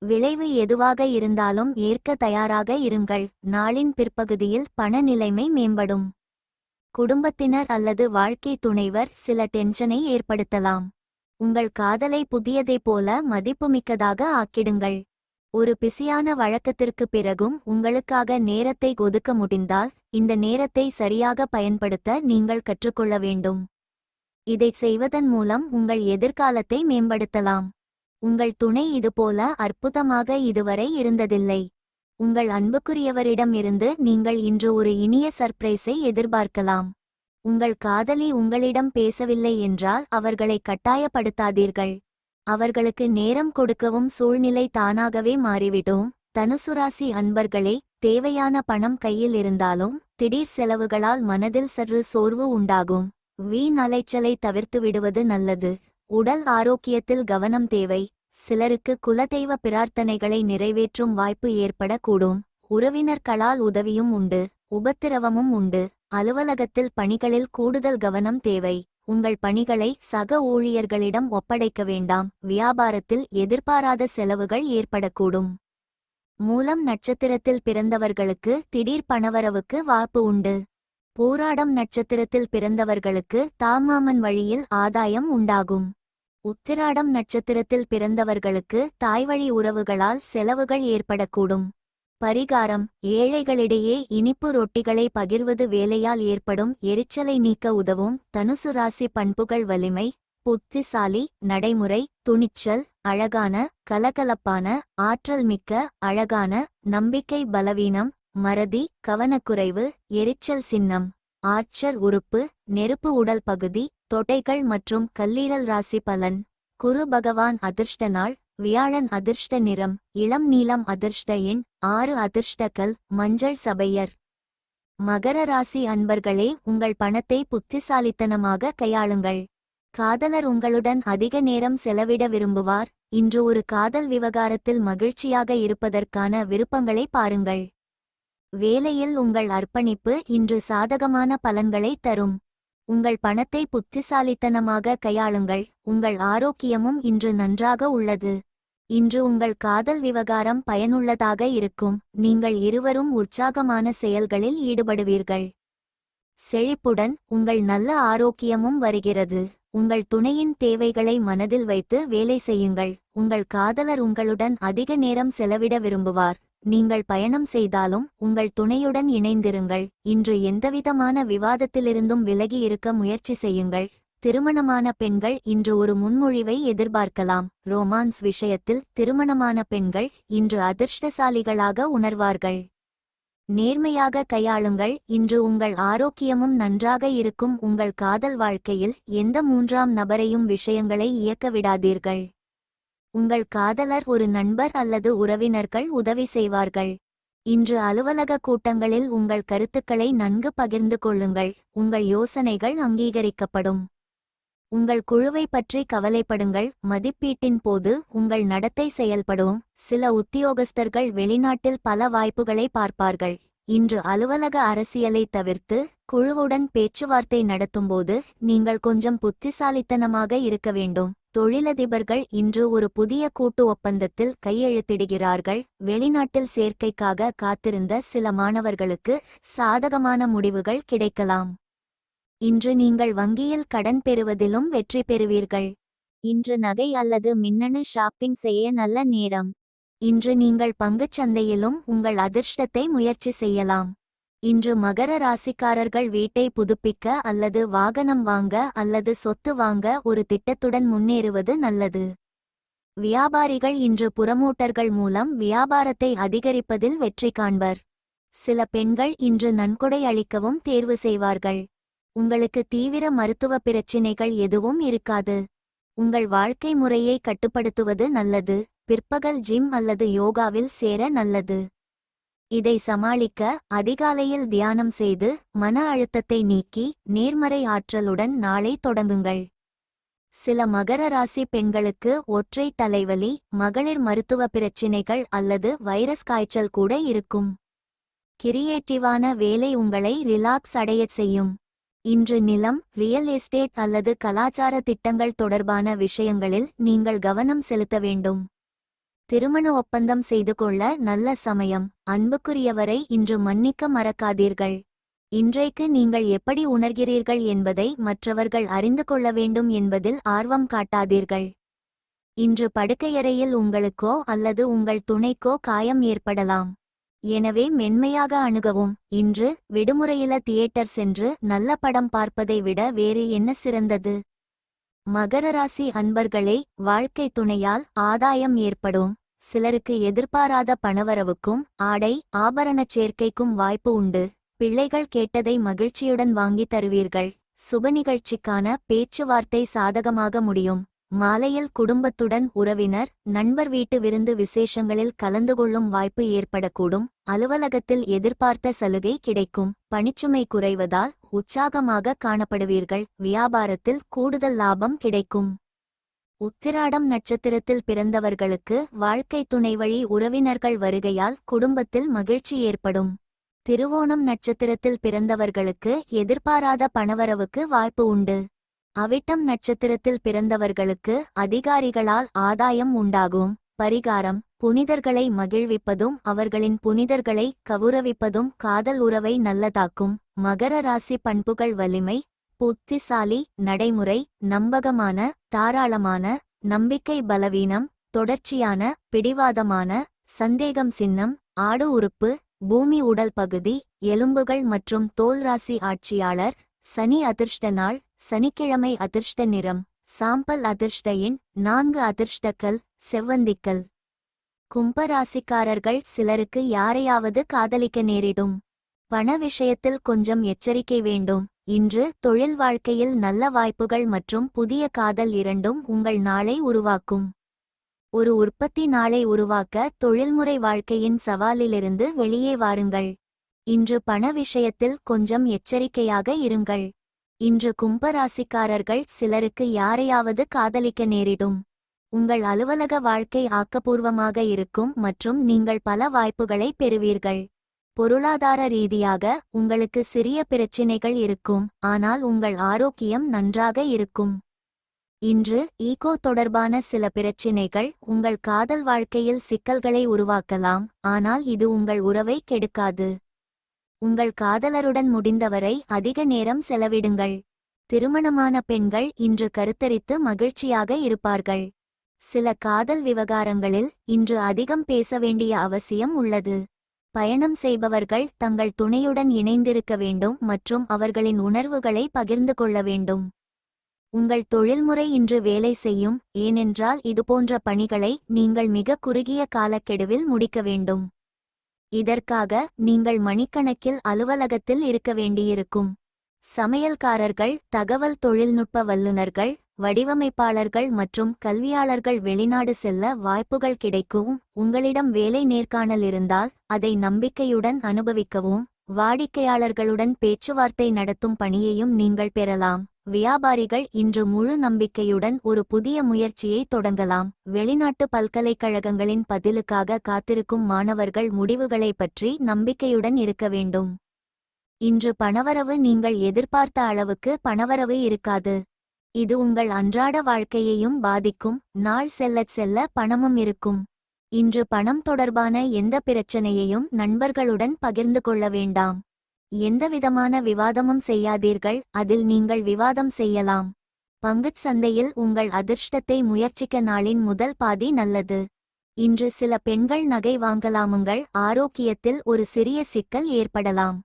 விளைவு எதுவாக இருந்தாலும் ஏற்க தயாராக இருங்கள். நாளின் பிற்பகுதியில் பண நிலைமை மேம்படும். குடும்பத்தினர் அல்லது வாழ்க்கை துணைவர் சில டென்ஷனை ஏற்படுத்தலாம். உங்கள் காதலை புதியதைப் போல மதிப்புமிக்கதாக ஆக்கிடுங்கள். ஒரு பிஸியான வழக்கத்திற்கு பிறகும் உங்களுக்காக நேரத்தை ஒதுக்க முடிந்தால் இந்த நேரத்தை சரியாக பயன்படுத்த நீங்கள் கற்றுக்கொள்ள வேண்டும். இதைச் செய்வதன் மூலம் உங்கள் எதிர்காலத்தை மேம்படுத்தலாம். உங்கள் துணை இதுபோல அற்புதமாக இதுவரை இருந்ததில்லை. உங்கள் அன்புக்குரியவரிடம் இருந்து நீங்கள் இன்று ஒரு இனிய சர்ப்ரைஸை எதிர்பார்க்கலாம். உங்கள் காதலி உங்களிடம் பேசவில்லை என்றால் அவர்களை கட்டாயப்படுத்தாதீர்கள். அவர்களுக்கு நேரம் கொடுக்கவும் சூழ்நிலை தானாகவே மாறிவிடும். தனுசுராசி அன்பர்களே, தேவையான பணம் கையில் இருந்தாலும் திடீர் செலவுகளால் மனதில் சற்று சோர்வு உண்டாகும். வீண் அலைச்சலை தவிர்த்து விடுவது நல்லது. உடல் ஆரோக்கியத்தில் கவனம் தேவை. சிலருக்கு குலதெய்வ பிரார்த்தனைகளை நிறைவேற்றும் வாய்ப்பு ஏற்படக்கூடும். உறவினர்களால் உதவியும் உண்டு, உபத்திரவமும் உண்டு. அலுவலகத்தில் பணிகளில் கூடுதல் கவனம் தேவை. உங்கள் பணிகளை சக ஊழியர்களிடம் ஒப்படைக்க வேண்டாம். வியாபாரத்தில் எதிர்பாராத செலவுகள் ஏற்படக்கூடும். மூலம் நட்சத்திரத்தில் பிறந்தவர்களுக்கு திடீர் பணவரவுக்கு வாய்ப்பு உண்டு. பூராடம் நட்சத்திரத்தில் பிறந்தவர்களுக்கு தாமாமன் வழியில் ஆதாயம் உண்டாகும். உத்திராடம் நட்சத்திரத்தில் பிறந்தவர்களுக்கு தாய்வழி உறவுகளால் செலவுகள் ஏற்படக்கூடும். பரிகாரம்: ஏழைகளிடையே இனிப்பு ரொட்டிகளை பகிர்வது வேலையால் ஏற்படும் எரிச்சலை நீக்க உதவும். தனுசு ராசி பண்புகள்: வலிமை, புத்திசாலி, நடைமுறை, துணிச்சல், அழகான, கலகலப்பான, ஆற்றல் மிக்க, அழகான, நம்பிக்கை. பலவீனம்: மறதி, கவனக்குறைவு, எரிச்சல் சின்னம். ஆர்ச்சர் உறுப்பு: நெருப்பு உடல் பகுதி, தொடைகள் மற்றும் கல்லீரல். ராசி பலன்: குரு பகவான் அதிர்ஷ்ட நாள் வியாழன். அதிர்ஷ்ட நிறம் இளம் நீலம். அதிர்ஷ்ட எண் 6. அதிர்ஷ்டக்கல் மஞ்சள். சபையர். மகர ராசி அன்பர்களே, உங்கள் பணத்தை புத்திசாலித்தனமாக கையாளுங்கள். காதலர் உங்களுடன் அதிக நேரம் செலவிட விரும்புவார். இன்று ஒரு காதல் விவகாரத்தில் மகிழ்ச்சியாக இருப்பதற்கான விருப்பங்களை பாருங்கள். வேலையில் உங்கள் அர்ப்பணிப்பு இன்று சாதகமான பலன்களை தரும். உங்கள் பணத்தை புத்திசாலித்தனமாக கையாளுங்கள். உங்கள் ஆரோக்கியமும் இன்று நன்றாக உள்ளது. இன்று உங்கள் காதல் விவகாரம் பயனுள்ளதாக இருக்கும். நீங்கள் இருவரும் உற்சாகமான செயல்களில் ஈடுபடுவீர்கள். செழிப்புடன் உங்கள் நல்ல ஆரோக்கியமும் வருகிறது. உங்கள் துணையின் தேவைகளை மனதில் வைத்து வேலை செய்யுங்கள். உங்கள் காதலர் உங்களுடன் அதிக நேரம் செலவிட விரும்புவார். நீங்கள் பயணம் செய்தாலும் உங்கள் துணையுடன் இணைந்திருங்கள். இன்று எந்தவிதமான விவாதத்திலிருந்தும் விலகி இருக்க முயற்சி செய்யுங்கள். திருமணமான பெண்கள் இன்று ஒரு முன்மொழிவை எதிர்பார்க்கலாம். ரோமான்ஸ் விஷயத்தில் திருமணமான பெண்கள் இன்று அதிர்ஷ்டசாலிகளாக உணர்வார்கள். நேர்மையாக கையாளுங்கள். இன்று உங்கள் ஆரோக்கியமும் நன்றாக இருக்கும். உங்கள் காதல் வாழ்க்கையில் எந்த மூன்றாம் நபரையும் விஷயங்களை இயக்க விடாதீர்கள். உங்கள் காதலர் ஒரு நண்பர் அல்லது உறவினர்கள் உதவி செய்வார்கள். இன்று அலுவலக கூட்டங்களில் உங்கள் கருத்துக்களை நன்கு பகிர்ந்து கொள்ளுங்கள். உங்கள் யோசனைகள் அங்கீகரிக்கப்படும். உங்கள் குழுவை பற்றி கவலைப்படுங்கள். மதிப்பீட்டின் போது உங்கள் நடத்தை செயல்படும். சில உத்தியோகஸ்தர்கள் வெளிநாட்டில் பல வாய்ப்புகளை பார்ப்பார்கள். இன்று அலுவலக அரசியலை தவிர்த்து குழுவுடன் பேச்சுவார்த்தை நடத்தும்போது நீங்கள் கொஞ்சம் புத்திசாலித்தனமாக இருக்க வேண்டும். தொழிலதிபர்கள் இன்று ஒரு புதிய கூட்டு ஒப்பந்தத்தில் கையெழுத்திடுகிறார்கள். வெளிநாட்டில் சேர்க்கைக்காக காத்திருந்த சில மாணவர்களுக்கு சாதகமான முடிவுகள் கிடைக்கலாம். இன்று நீங்கள் வங்கியில் கடன் பெறுவதிலும் வெற்றி பெறுவீர்கள். இன்று நகை அல்லது மின்னணு ஷாப்பிங் செய்ய நல்ல நேரம். இன்று நீங்கள் பங்குச் சந்தையிலும் உங்கள் அதிர்ஷ்டத்தை முயற்சி செய்யலாம். இன்று மகர ராசிக்காரர்கள் வீட்டை புதுப்பிக்க அல்லது வாகனம் வாங்க அல்லது சொத்து வாங்க ஒரு திட்டத்துடன் முன்னேறுவது நல்லது. வியாபாரிகள் இன்று புறமோட்டர்கள் மூலம் வியாபாரத்தை அதிகரிப்பதில் வெற்றி காண்பர். சில பெண்கள் இன்று நன்கொடை அளிக்கவும் தேர்வு செய்வார்கள். உங்களுக்கு தீவிர மருத்துவ பிரச்சினைகள் எதுவும் இருக்காது. உங்கள் வாழ்க்கை முறையை கட்டுப்படுத்துவது நல்லது. பிற்பகல் ஜிம் அல்லது யோகாவில் சேர நல்லது. இதை சமாளிக்க அதிகாலையில் தியானம் செய்து மன அழுத்தத்தை நீக்கி நேர்மறை ஆற்றலுடன் நாளை தொடங்குங்கள். சில மகர ராசி பெண்களுக்கு ஒற்றை தலைவலி, மகளிர் மருத்துவ பிரச்சினைகள் அல்லது வைரஸ் காய்ச்சல் கூட இருக்கும். கிரியேட்டிவான வேலை உங்களை ரிலாக்ஸ் அடையச் செய்யும். இன்று நிலம், ரியல் எஸ்டேட் அல்லது கலாச்சார திட்டங்கள் தொடர்பான விஷயங்களில் நீங்கள் கவனம் செலுத்த வேண்டும். திருமண ஒப்பந்தம் செய்து கொள்ள நல்ல சமயம். அன்புக்குரியவரை இன்று மன்னிக்க மறக்காதீர்கள். இன்றைக்கு நீங்கள் எப்படி உணர்கிறீர்கள் என்பதை மற்றவர்கள் அறிந்து கொள்ள வேண்டும் என்பதில் ஆர்வம் காட்டாதீர்கள். இன்று படுக்கையறையில் உங்களுக்கோ அல்லது உங்கள் துணைக்கோ காயம் ஏற்படலாம். எனவே மென்மையாக அணுகவும். இன்று விடுமுறையில தியேட்டர் சென்று நல்ல படம் பார்ப்பதை விட வேறு என்ன சிறந்தது? மகர ராசி அன்பர்களே, வாழ்க்கை துணையால் ஆதாயம் ஏற்படும். சிலருக்கு எதிர்பாராத பணவரவுக்கும் ஆடை ஆபரணச் சேர்க்கைக்கும் வாய்ப்பு உண்டு. பிள்ளைகள் கேட்டதை மகிழ்ச்சியுடன் வாங்கி தருவீர்கள். சுப நிகழ்ச்சிக்கான பேச்சுவார்த்தை சாதகமாக முடியும். மாலையில் குடும்பத்துடன் உறவினர், நண்பர் வீட்டு விருந்து விசேஷங்களில் கலந்து கொள்ளும் வாய்ப்பு ஏற்படக்கூடும். அலுவலகத்தில் எதிர்பார்த்த சலுகை கிடைக்கும். பணிச்சுமை குறைவதால் உற்சாகமாக காணப்படுவீர்கள். வியாபாரத்தில் கூடுதல் லாபம் கிடைக்கும். உத்திராடம் நட்சத்திரத்தில் பிறந்தவர்களுக்கு வாழ்க்கை துணை வழி உறவினர்கள் வருகையால் குடும்பத்தில் மகிழ்ச்சி ஏற்படும். திருவோணம் நட்சத்திரத்தில் பிறந்தவர்களுக்கு எதிர்பாராத பணவரவுக்கு வாய்ப்பு உண்டு. அவிட்டம் நட்சத்திரத்தில் பிறந்தவர்களுக்கு அதிகாரிகளால் ஆதாயம் உண்டாகும். பரிகாரம்: புனிதர்களை மகிழ்விப்பதும் அவர்களின் புனிதர்களை கௌரவிப்பதும் காதல் உறவை நல்லதாக்கும். மகர ராசி பண்புகள்: வலிமை, புத்திசாலி, நடைமுறை, நம்பகமான, தாராளமான, நம்பிக்கை, பலவீனம், தொடர்ச்சியான, பிடிவாதமான, சந்தேகம். சின்னம்: ஆடு உறுப்பு, பூமி உடல் பகுதி, எலும்புகள் மற்றும் தோல். ராசி ஆட்சியாளர் சனி. அதிர்ஷ்ட நாள் சனிக்கிழமை. அதிர்ஷ்ட நிறம் சாம்பல். அதிர்ஷ்ட எண் 4. அதிர்ஷ்டக்கல் செவ்வந்திக்கல். கும்பராசிக்காரர்கள் சிலருக்கு யாரையாவது காதலிக்க நேரிடும். பண விஷயத்தில் கொஞ்சம் எச்சரிக்கை வேண்டும். இன்று தொழில் வாழ்க்கையில் நல்ல வாய்ப்புகள் மற்றும் புதிய காதல் இரண்டும் உங்கள் நாளை உருவாக்கும். ஒரு உற்பத்தி நாளை உருவாக்க தொழில்முறை வாழ்க்கையின் சவாலிலிருந்து வெளியே வாருங்கள். இன்று பண விஷயத்தில் கொஞ்சம் எச்சரிக்கையாக இருங்கள். இன்று கும்பராசிக்காரர்கள் சிலருக்கு யாரையாவது காதலிக்க நேரிடும். உங்கள் அலுவலக வாழ்க்கை ஆக்கப்பூர்வமாக இருக்கும் மற்றும் நீங்கள் பல வாய்ப்புகளை பெறுவீர்கள். பொருளாதார ரீதியாக உங்களுக்கு சிறிய பிரச்சினைகள் இருக்கும், ஆனால் உங்கள் ஆரோக்கியம் நன்றாக இருக்கும். இன்று ஈகோ தொடர்பான சில பிரச்சினைகள் உங்கள் காதல் வாழ்க்கையில் சிக்கல்களை உருவாக்கலாம், ஆனால் இது உங்கள் உறவை கெடுக்காது. உங்கள் காதலருடன் முடிந்தவரை அதிக நேரம் செலவிடுங்கள். திருமணமான பெண்கள் இன்று கருத்தரித்து மகிழ்ச்சியாக இருப்பார்கள். சில காதல் விவகாரங்களில் இன்று அதிகம் பேச வேண்டிய அவசியம் உள்ளது. பயணம் செய்பவர்கள் தங்கள் துணையுடன் இணைந்திருக்க வேண்டும் மற்றும் அவர்களின் உணர்வுகளை பகிர்ந்து கொள்ள வேண்டும். உங்கள் தொழில்முறை இன்று வேலை செய்யும், ஏனென்றால் இதுபோன்ற பணிகளை நீங்கள் மிக குறுகிய காலக்கெடுவில் முடிக்க வேண்டும். இதற்காக நீங்கள் மணிக்கணக்கில் அலுவலகத்தில் இருக்க வேண்டியிருக்கும். சமையல்காரர்கள், தகவல் தொழில்நுட்ப வல்லுநர்கள், வடிவமைப்பாளர்கள் மற்றும் கல்வியாளர்கள் வெளிநாடு செல்ல வாய்ப்புகள் கிடைக்கும். உங்களிடம் வேலை நேர்காணல் இருந்தால் அதை நம்பிக்கையுடன் அனுபவிக்கவும். வாடிக்கையாளர்களுடன் பேச்சுவார்த்தை நடத்தும் பணியையும் நீங்கள் பெறலாம். வியாபாரிகள் இன்று முழு நம்பிக்கையுடன் ஒரு புதிய முயற்சியை தொடங்கலாம். வெளிநாட்டு பல்கலைக்கழகங்களின் பதிலுக்காக காத்திருக்கும் மாணவர்கள் முடிவுகளை பற்றி நம்பிக்கையுடன் இருக்க வேண்டும். இன்று பணவரவு நீங்கள் எதிர்பார்த்த அளவுக்கு பணவரவு இருக்காது. இது உங்கள் அன்றாட வாழ்க்கையையும் பாதிக்கும். நாள் செல்லச் செல்ல பணமும் இருக்கும். இன்று பணம் தொடர்பான எந்த பிரச்சனையையும் நண்பர்களுடன் பகிர்ந்து கொள்ள வேண்டாம். எந்தவிதமான விவாதமும் செய்யாதீர்கள், அதில் நீங்கள் விவாதம் செய்யலாம். பங்குச் சந்தையில் உங்கள் அதிர்ஷ்டத்தை முயற்சிக்க நாளின் முதல் பாதி நல்லது. இன்று சில பெண்கள் நகை வாங்கலாமுங்கள் ஆரோக்கியத்தில் ஒரு சிறிய சிக்கல் ஏற்படலாம்.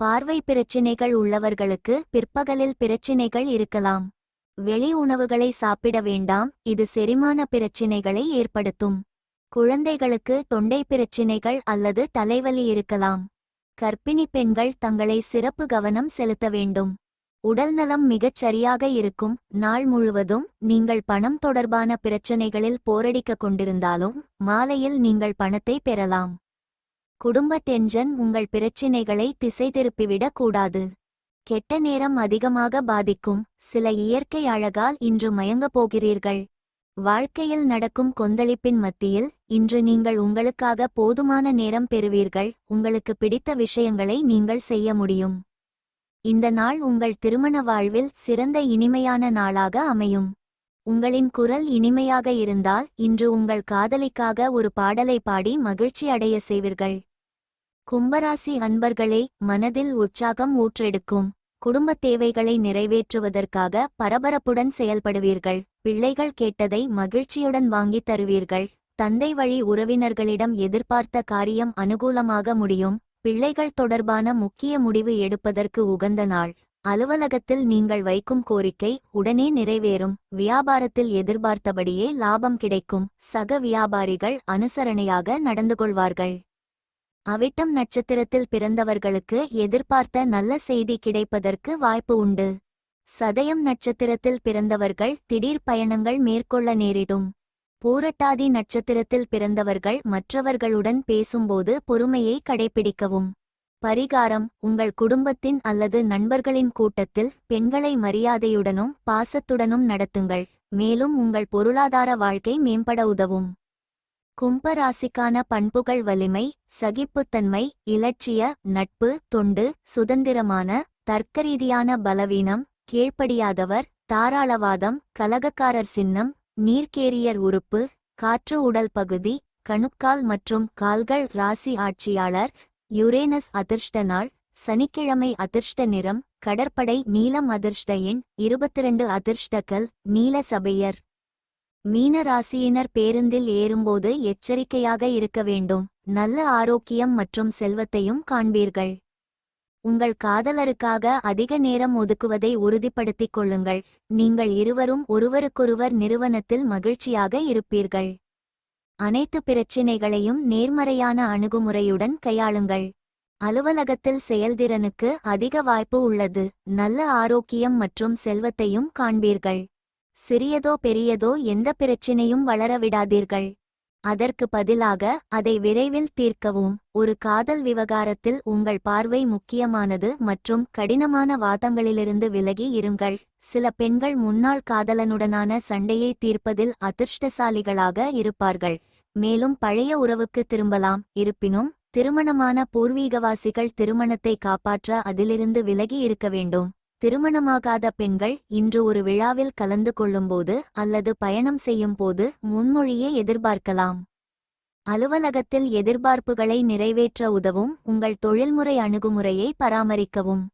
பார்வை பிரச்சினைகள் உள்ளவர்களுக்கு பிற்பகலில் பிரச்சினைகள் இருக்கலாம். வெளி உணவுகளை சாப்பிட வேண்டாம், இது செரிமான பிரச்சினைகளை ஏற்படுத்தும். குழந்தைகளுக்கு தொண்டை பிரச்சினைகள் அல்லது தலைவலி இருக்கலாம். கர்ப்பிணி பெண்கள் தங்களை சிறப்பு கவனம் செலுத்த வேண்டும். உடல்நலம் மிகச் சரியாக இருக்கும். நாள் முழுவதும் நீங்கள் பணம் தொடர்பான பிரச்சனைகளில் போரடிக்க கொண்டிருந்தாலும் மாலையில் நீங்கள் பணத்தை பெறலாம். குடும்ப டென்ஷன் உங்கள் பிரச்சினைகளை திசை திருப்பிவிடக் கூடாது. கெட்ட நேரம் அதிகமாக பாதிக்கும். சில இயற்கை அழகால் இன்று மயங்கப் போகிறீர்கள். வாழ்க்கையில் நடக்கும் கொந்தளிப்பின் மத்தியில் இன்று நீங்கள் உங்களுக்காக போதுமான நேரம் பெறுவீர்கள். உங்களுக்கு பிடித்த விஷயங்களை நீங்கள் செய்ய முடியும். இந்த நாள் உங்கள் திருமண வாழ்வில் சிறந்த இனிமையான நாளாக அமையும். உங்களின் குரல் இனிமையாக இருந்தால் இன்று உங்கள் காதலிக்காக ஒரு பாடலை பாடி மகிழ்ச்சி அடைய செய்வீர்கள். கும்பராசி அன்பர்களே, மனதில் உற்சாகம் ஊற்றெடுக்கும். குடும்பத் தேவைகளை நிறைவேற்றுவதற்காக பரபரப்புடன் செயல்படுவீர்கள். பிள்ளைகள் கேட்டதை மகிழ்ச்சியுடன் வாங்கித் தருவீர்கள். தந்தை வழி உறவினர்களிடம் எதிர்பார்த்த காரியம் அனுகூலமாக முடியும். பிள்ளைகள் தொடர்பான முக்கிய முடிவு எடுப்பதற்கு உகந்த நாள். அலுவலகத்தில் நீங்கள் வைக்கும் கோரிக்கை உடனே நிறைவேறும். வியாபாரத்தில் எதிர்பார்த்தபடியே லாபம் கிடைக்கும். சக வியாபாரிகள் அனுசரணையாக நடந்து கொள்வார்கள். அவிட்டம் நட்சத்திரத்தில் பிறந்தவர்களுக்கு எதிர்பார்த்த நல்ல செய்தி கிடைப்பதற்கு வாய்ப்பு உண்டு. சதயம் நட்சத்திரத்தில் பிறந்தவர்கள் திடீர் பயணங்கள் மேற்கொள்ள நேரிடும். பூரட்டாதி நட்சத்திரத்தில் பிறந்தவர்கள் மற்றவர்களுடன் பேசும்போது பொறுமையை கடைபிடிக்கவும். பரிகாரம்: உங்கள் குடும்பத்தின் அல்லது நண்பர்களின் கூட்டத்தில் பெண்களை மரியாதையுடனும் பாசத்துடனும் நடத்துங்கள், மேலும் உங்கள் பொருளாதார வாழ்க்கை மேம்பட உதவும். கும்பராசிக்கான பண்புகள்: வலிமை, சகிப்புத்தன்மை, இலட்சிய நட்பு, தொண்டு, சுதந்திரமான தர்க்கரீதியான பலவீனம், கீழ்ப்படியாதவர், தாராளவாதம், கலகக்காரர் சின்னம், நீர்க்கேரியர் உறுப்பு, காற்று உடல் பகுதி, கணுக்கால் மற்றும் கால்கள். ராசி ஆட்சியாளர் யுரேனஸ். அதிர்ஷ்ட நாள் சனிக்கிழமை. அதிர்ஷ்ட நிறம் கடற்படை நீலம். அதிர்ஷ்ட எண் 22. அதிர்ஷ்டக்கல் நீல. சபையர். மீன ராசியினர் பேருந்தில் ஏறும்போது எச்சரிக்கையாக இருக்க வேண்டும். நல்ல ஆரோக்கியம் மற்றும் செல்வத்தையும் காண்பீர்கள். உங்கள் காதலருக்காக அதிக நேரம் ஒதுக்குவதை உறுதிப்படுத்திக் கொள்ளுங்கள். நீங்கள் இருவரும் ஒருவருக்கொருவர் நிறுவனத்தில் மகிழ்ச்சியாக இருப்பீர்கள். அனைத்து பிரச்சினைகளையும் நேர்மறையான அணுகுமுறையுடன் கையாளுங்கள். அலுவலகத்தில் செயல்திறனுக்கு அதிக வாய்ப்பு உள்ளது. நல்ல ஆரோக்கியம் மற்றும் செல்வத்தையும் காண்பீர்கள். சிறியதோ பெரியதோ எந்த பிரச்சினையும் வளர விடாதீர்கள். அதற்கு பதிலாக அதை விரைவில் தீர்க்கவும். ஒரு காதல் விவகாரத்தில் உங்கள் பார்வை முக்கியமானது மற்றும் கடினமான வாதங்களிலிருந்து விலகி இருங்கள். சில பெண்கள் முன்னாள் காதலனுடனான சண்டையை தீர்ப்பதில் அதிர்ஷ்டசாலிகளாக இருப்பார்கள், மேலும் பழைய உறவுக்கு திரும்பலாம். இருப்பினும் திருமணமான பூர்வீகவாசிகள் திருமணத்தை காப்பாற்ற அதிலிருந்து விலகி இருக்க வேண்டும். திருமணமாகாத பெண்கள் இன்று ஒரு விழாவில் கலந்து கொள்ளும்போது அல்லது பயணம் செய்யும் போது முன்மொழியை எதிர்பார்க்கலாம். அலுவலகத்தில் எதிர்பார்ப்புகளை நிறைவேற்ற உதவும். உங்கள் தொழில்முறை அணுகுமுறையை பராமரிக்கவும்.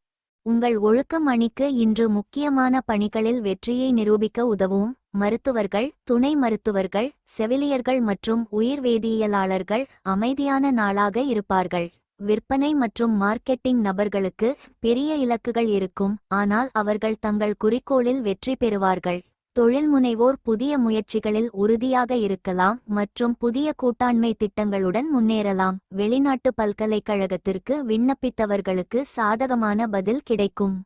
உங்கள் ஒழுக்கம் அணிக்கு இன்று முக்கியமான பணிகளில் வெற்றியை நிரூபிக்க உதவும். மருத்துவர்கள், துணை மருத்துவர்கள், செவிலியர்கள் மற்றும் உயிர்வேதியியலாளர்கள் அமைதியான நாளாக இருப்பார்கள். விற்பனை மற்றும் மார்க்கெட்டிங் நபர்களுக்கு பெரிய இலக்குகள் இருக்கும், ஆனால் அவர்கள் தங்கள் குறிக்கோளில் வெற்றி பெறுவார்கள். தொழில்முனைவோர் புதிய முயற்சிகளில் உறுதியாக இருக்கலாம் மற்றும் புதிய கூட்டாண்மை திட்டங்களுடன் முன்னேறலாம். வெளிநாட்டு பல்கலைக்கழகத்திற்கு விண்ணப்பித்தவர்களுக்கு சாதகமான பதில் கிடைக்கும்.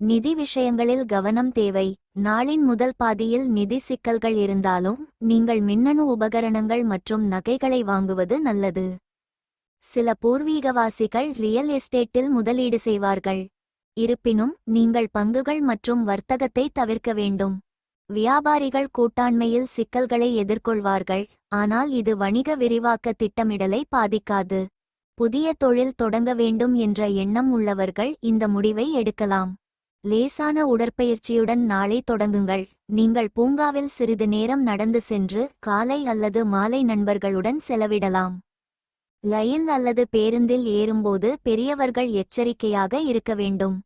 நிதி விஷயங்களில் கவனம் தேவை. நாளின் முதல் பாதியில் நிதி சிக்கல்கள் இருந்தாலும் நீங்கள் மின்னணு உபகரணங்கள் மற்றும் நகைகளை வாங்குவது நல்லது. சில பூர்வீகவாசிகள் ரியல் எஸ்டேட்டில் முதலீடு செய்வார்கள். இருப்பினும் நீங்கள் பங்குகள் மற்றும் வர்த்தகத்தை தவிர்க்க வேண்டும். வியாபாரிகள் கூட்டாண்மையில் சிக்கல்களை எதிர்கொள்வார்கள், ஆனால் இது வணிக விரிவாக்க திட்டமிடலை பாதிக்காது. புதிய தொழில் தொடங்க வேண்டும் என்ற எண்ணம் உள்ளவர்கள் இந்த முடிவை எடுக்கலாம். லேசான உடற்பயிற்சியுடன் நாளை தொடங்குங்கள். நீங்கள் பூங்காவில் சிறிது நேரம் நடந்து சென்று காலை அல்லது மாலை நண்பர்களுடன் செலவிடலாம். ரயில் அல்லது பேருந்தில் ஏறும்போது பெரியவர்கள் எச்சரிக்கையாக இருக்க வேண்டும்.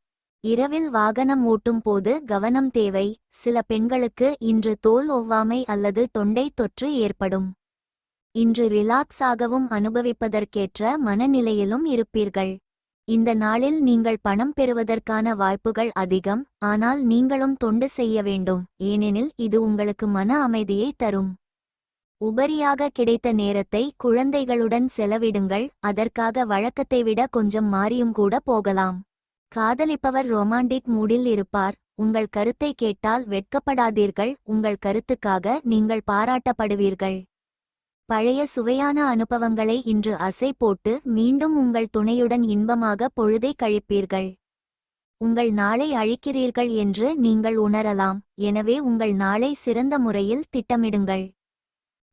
இரவில் வாகனம் ஓட்டும் போது கவனம் தேவை. சில பெண்களுக்கு இன்று தோல் ஒவ்வாமை அல்லது தொண்டை தொற்று ஏற்படும். இன்று ரிலாக்ஸ் ஆகவும் அனுபவிப்பதற்கேற்ற மனநிலையிலும் இருப்பீர்கள். இந்த நாளில் நீங்கள் பணம் பெறுவதற்கான வாய்ப்புகள் அதிகம், ஆனால் நீங்களும் தொண்டு செய்ய வேண்டும், ஏனெனில் இது உங்களுக்கு மன அமைதியை தரும். உபரியாக கிடைத்த நேரத்தை குழந்தைகளுடன் செலவிடுங்கள், அதற்காக வழக்கத்தை விட கொஞ்சம் மாறியும் கூட போகலாம். காதலிப்பவர் ரொமாண்டிக் மூடில் இருப்பார். உங்கள் கருத்தை கேட்டால் வெட்கப்படாதீர்கள், உங்கள் கருத்துக்காக நீங்கள் பாராட்டப்படுவீர்கள். பழைய சுவையான அனுபவங்களை இன்று அசை போட்டு மீண்டும் உங்கள் துணையுடன் இன்பமாக பொழுதை கழிப்பீர்கள். உங்கள் நாளை அழிக்கிறீர்கள் என்று நீங்கள் உணரலாம், எனவே உங்கள் நாளை சிறந்த முறையில் திட்டமிடுங்கள்.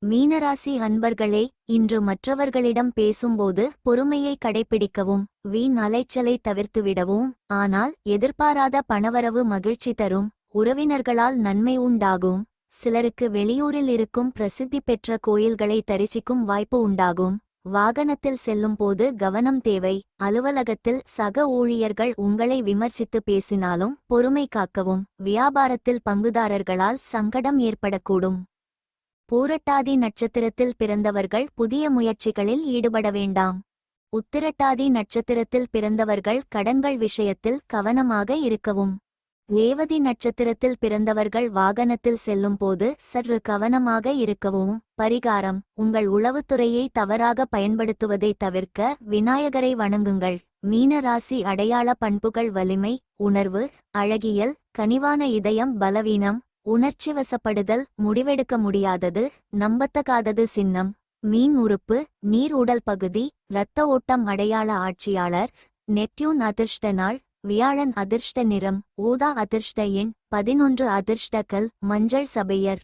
மீனராசி அன்பர்களே, இன்று மற்றவர்களிடம் பேசும்போது பொறுமையை கடைப்பிடிக்கவும், வீண் அலைச்சலை தவிர்த்துவிடவும். ஆனால் எதிர்பாராத பணவரவு மகிழ்ச்சி தரும். உறவினர்களால் நன்மை உண்டாகும். சிலருக்கு வெளியூரில் இருக்கும் பிரசித்தி பெற்ற கோயில்களை தரிசிக்கும் வாய்ப்பு உண்டாகும். வாகனத்தில் செல்லும் போது கவனம் தேவை. அலுவலகத்தில் சக ஊழியர்கள் உங்களை விமர்சித்து பேசினாலும் பொறுமை காக்கவும். வியாபாரத்தில் பங்குதாரர்களால் சங்கடம் ஏற்படக்கூடும். பூரட்டாதி நட்சத்திரத்தில் பிறந்தவர்கள் புதிய முயற்சிகளில் ஈடுபட வேண்டாம். உத்திரட்டாதி நட்சத்திரத்தில் பிறந்தவர்கள் கடன்கள் விஷயத்தில் கவனமாக இருக்கவும். ரேவதி நட்சத்திரத்தில் பிறந்தவர்கள் வாகனத்தில் செல்லும் போது சற்று கவனமாக இருக்கவும். பரிகாரம்: உங்கள் உளவுத்துறையை தவறாக பயன்படுத்துவதை தவிர்க்க விநாயகரை வணங்குங்கள். மீன ராசி அடையாள பண்புகள்: வலிமை, உணர்வு, அழகியல், கனிவான இதயம், பலவீனம், உணர்ச்சிவசப்படுதல், முடிவெடுக்க முடியாதது, நம்பத்தகாதது. சின்னம்: மீன் உறுப்பு, நீர் உடல் பகுதி, இரத்த ஓட்டம். அடையாள: ஆட்சியாளர். நெப்டியூன் அதிர்ஷ்ட நாள்: வியாழன். அதிர்ஷ்ட நிறம் ஊதா. அதிர்ஷ்ட எண் 11. அதிர்ஷ்ட கல் மஞ்சள். சபையர்.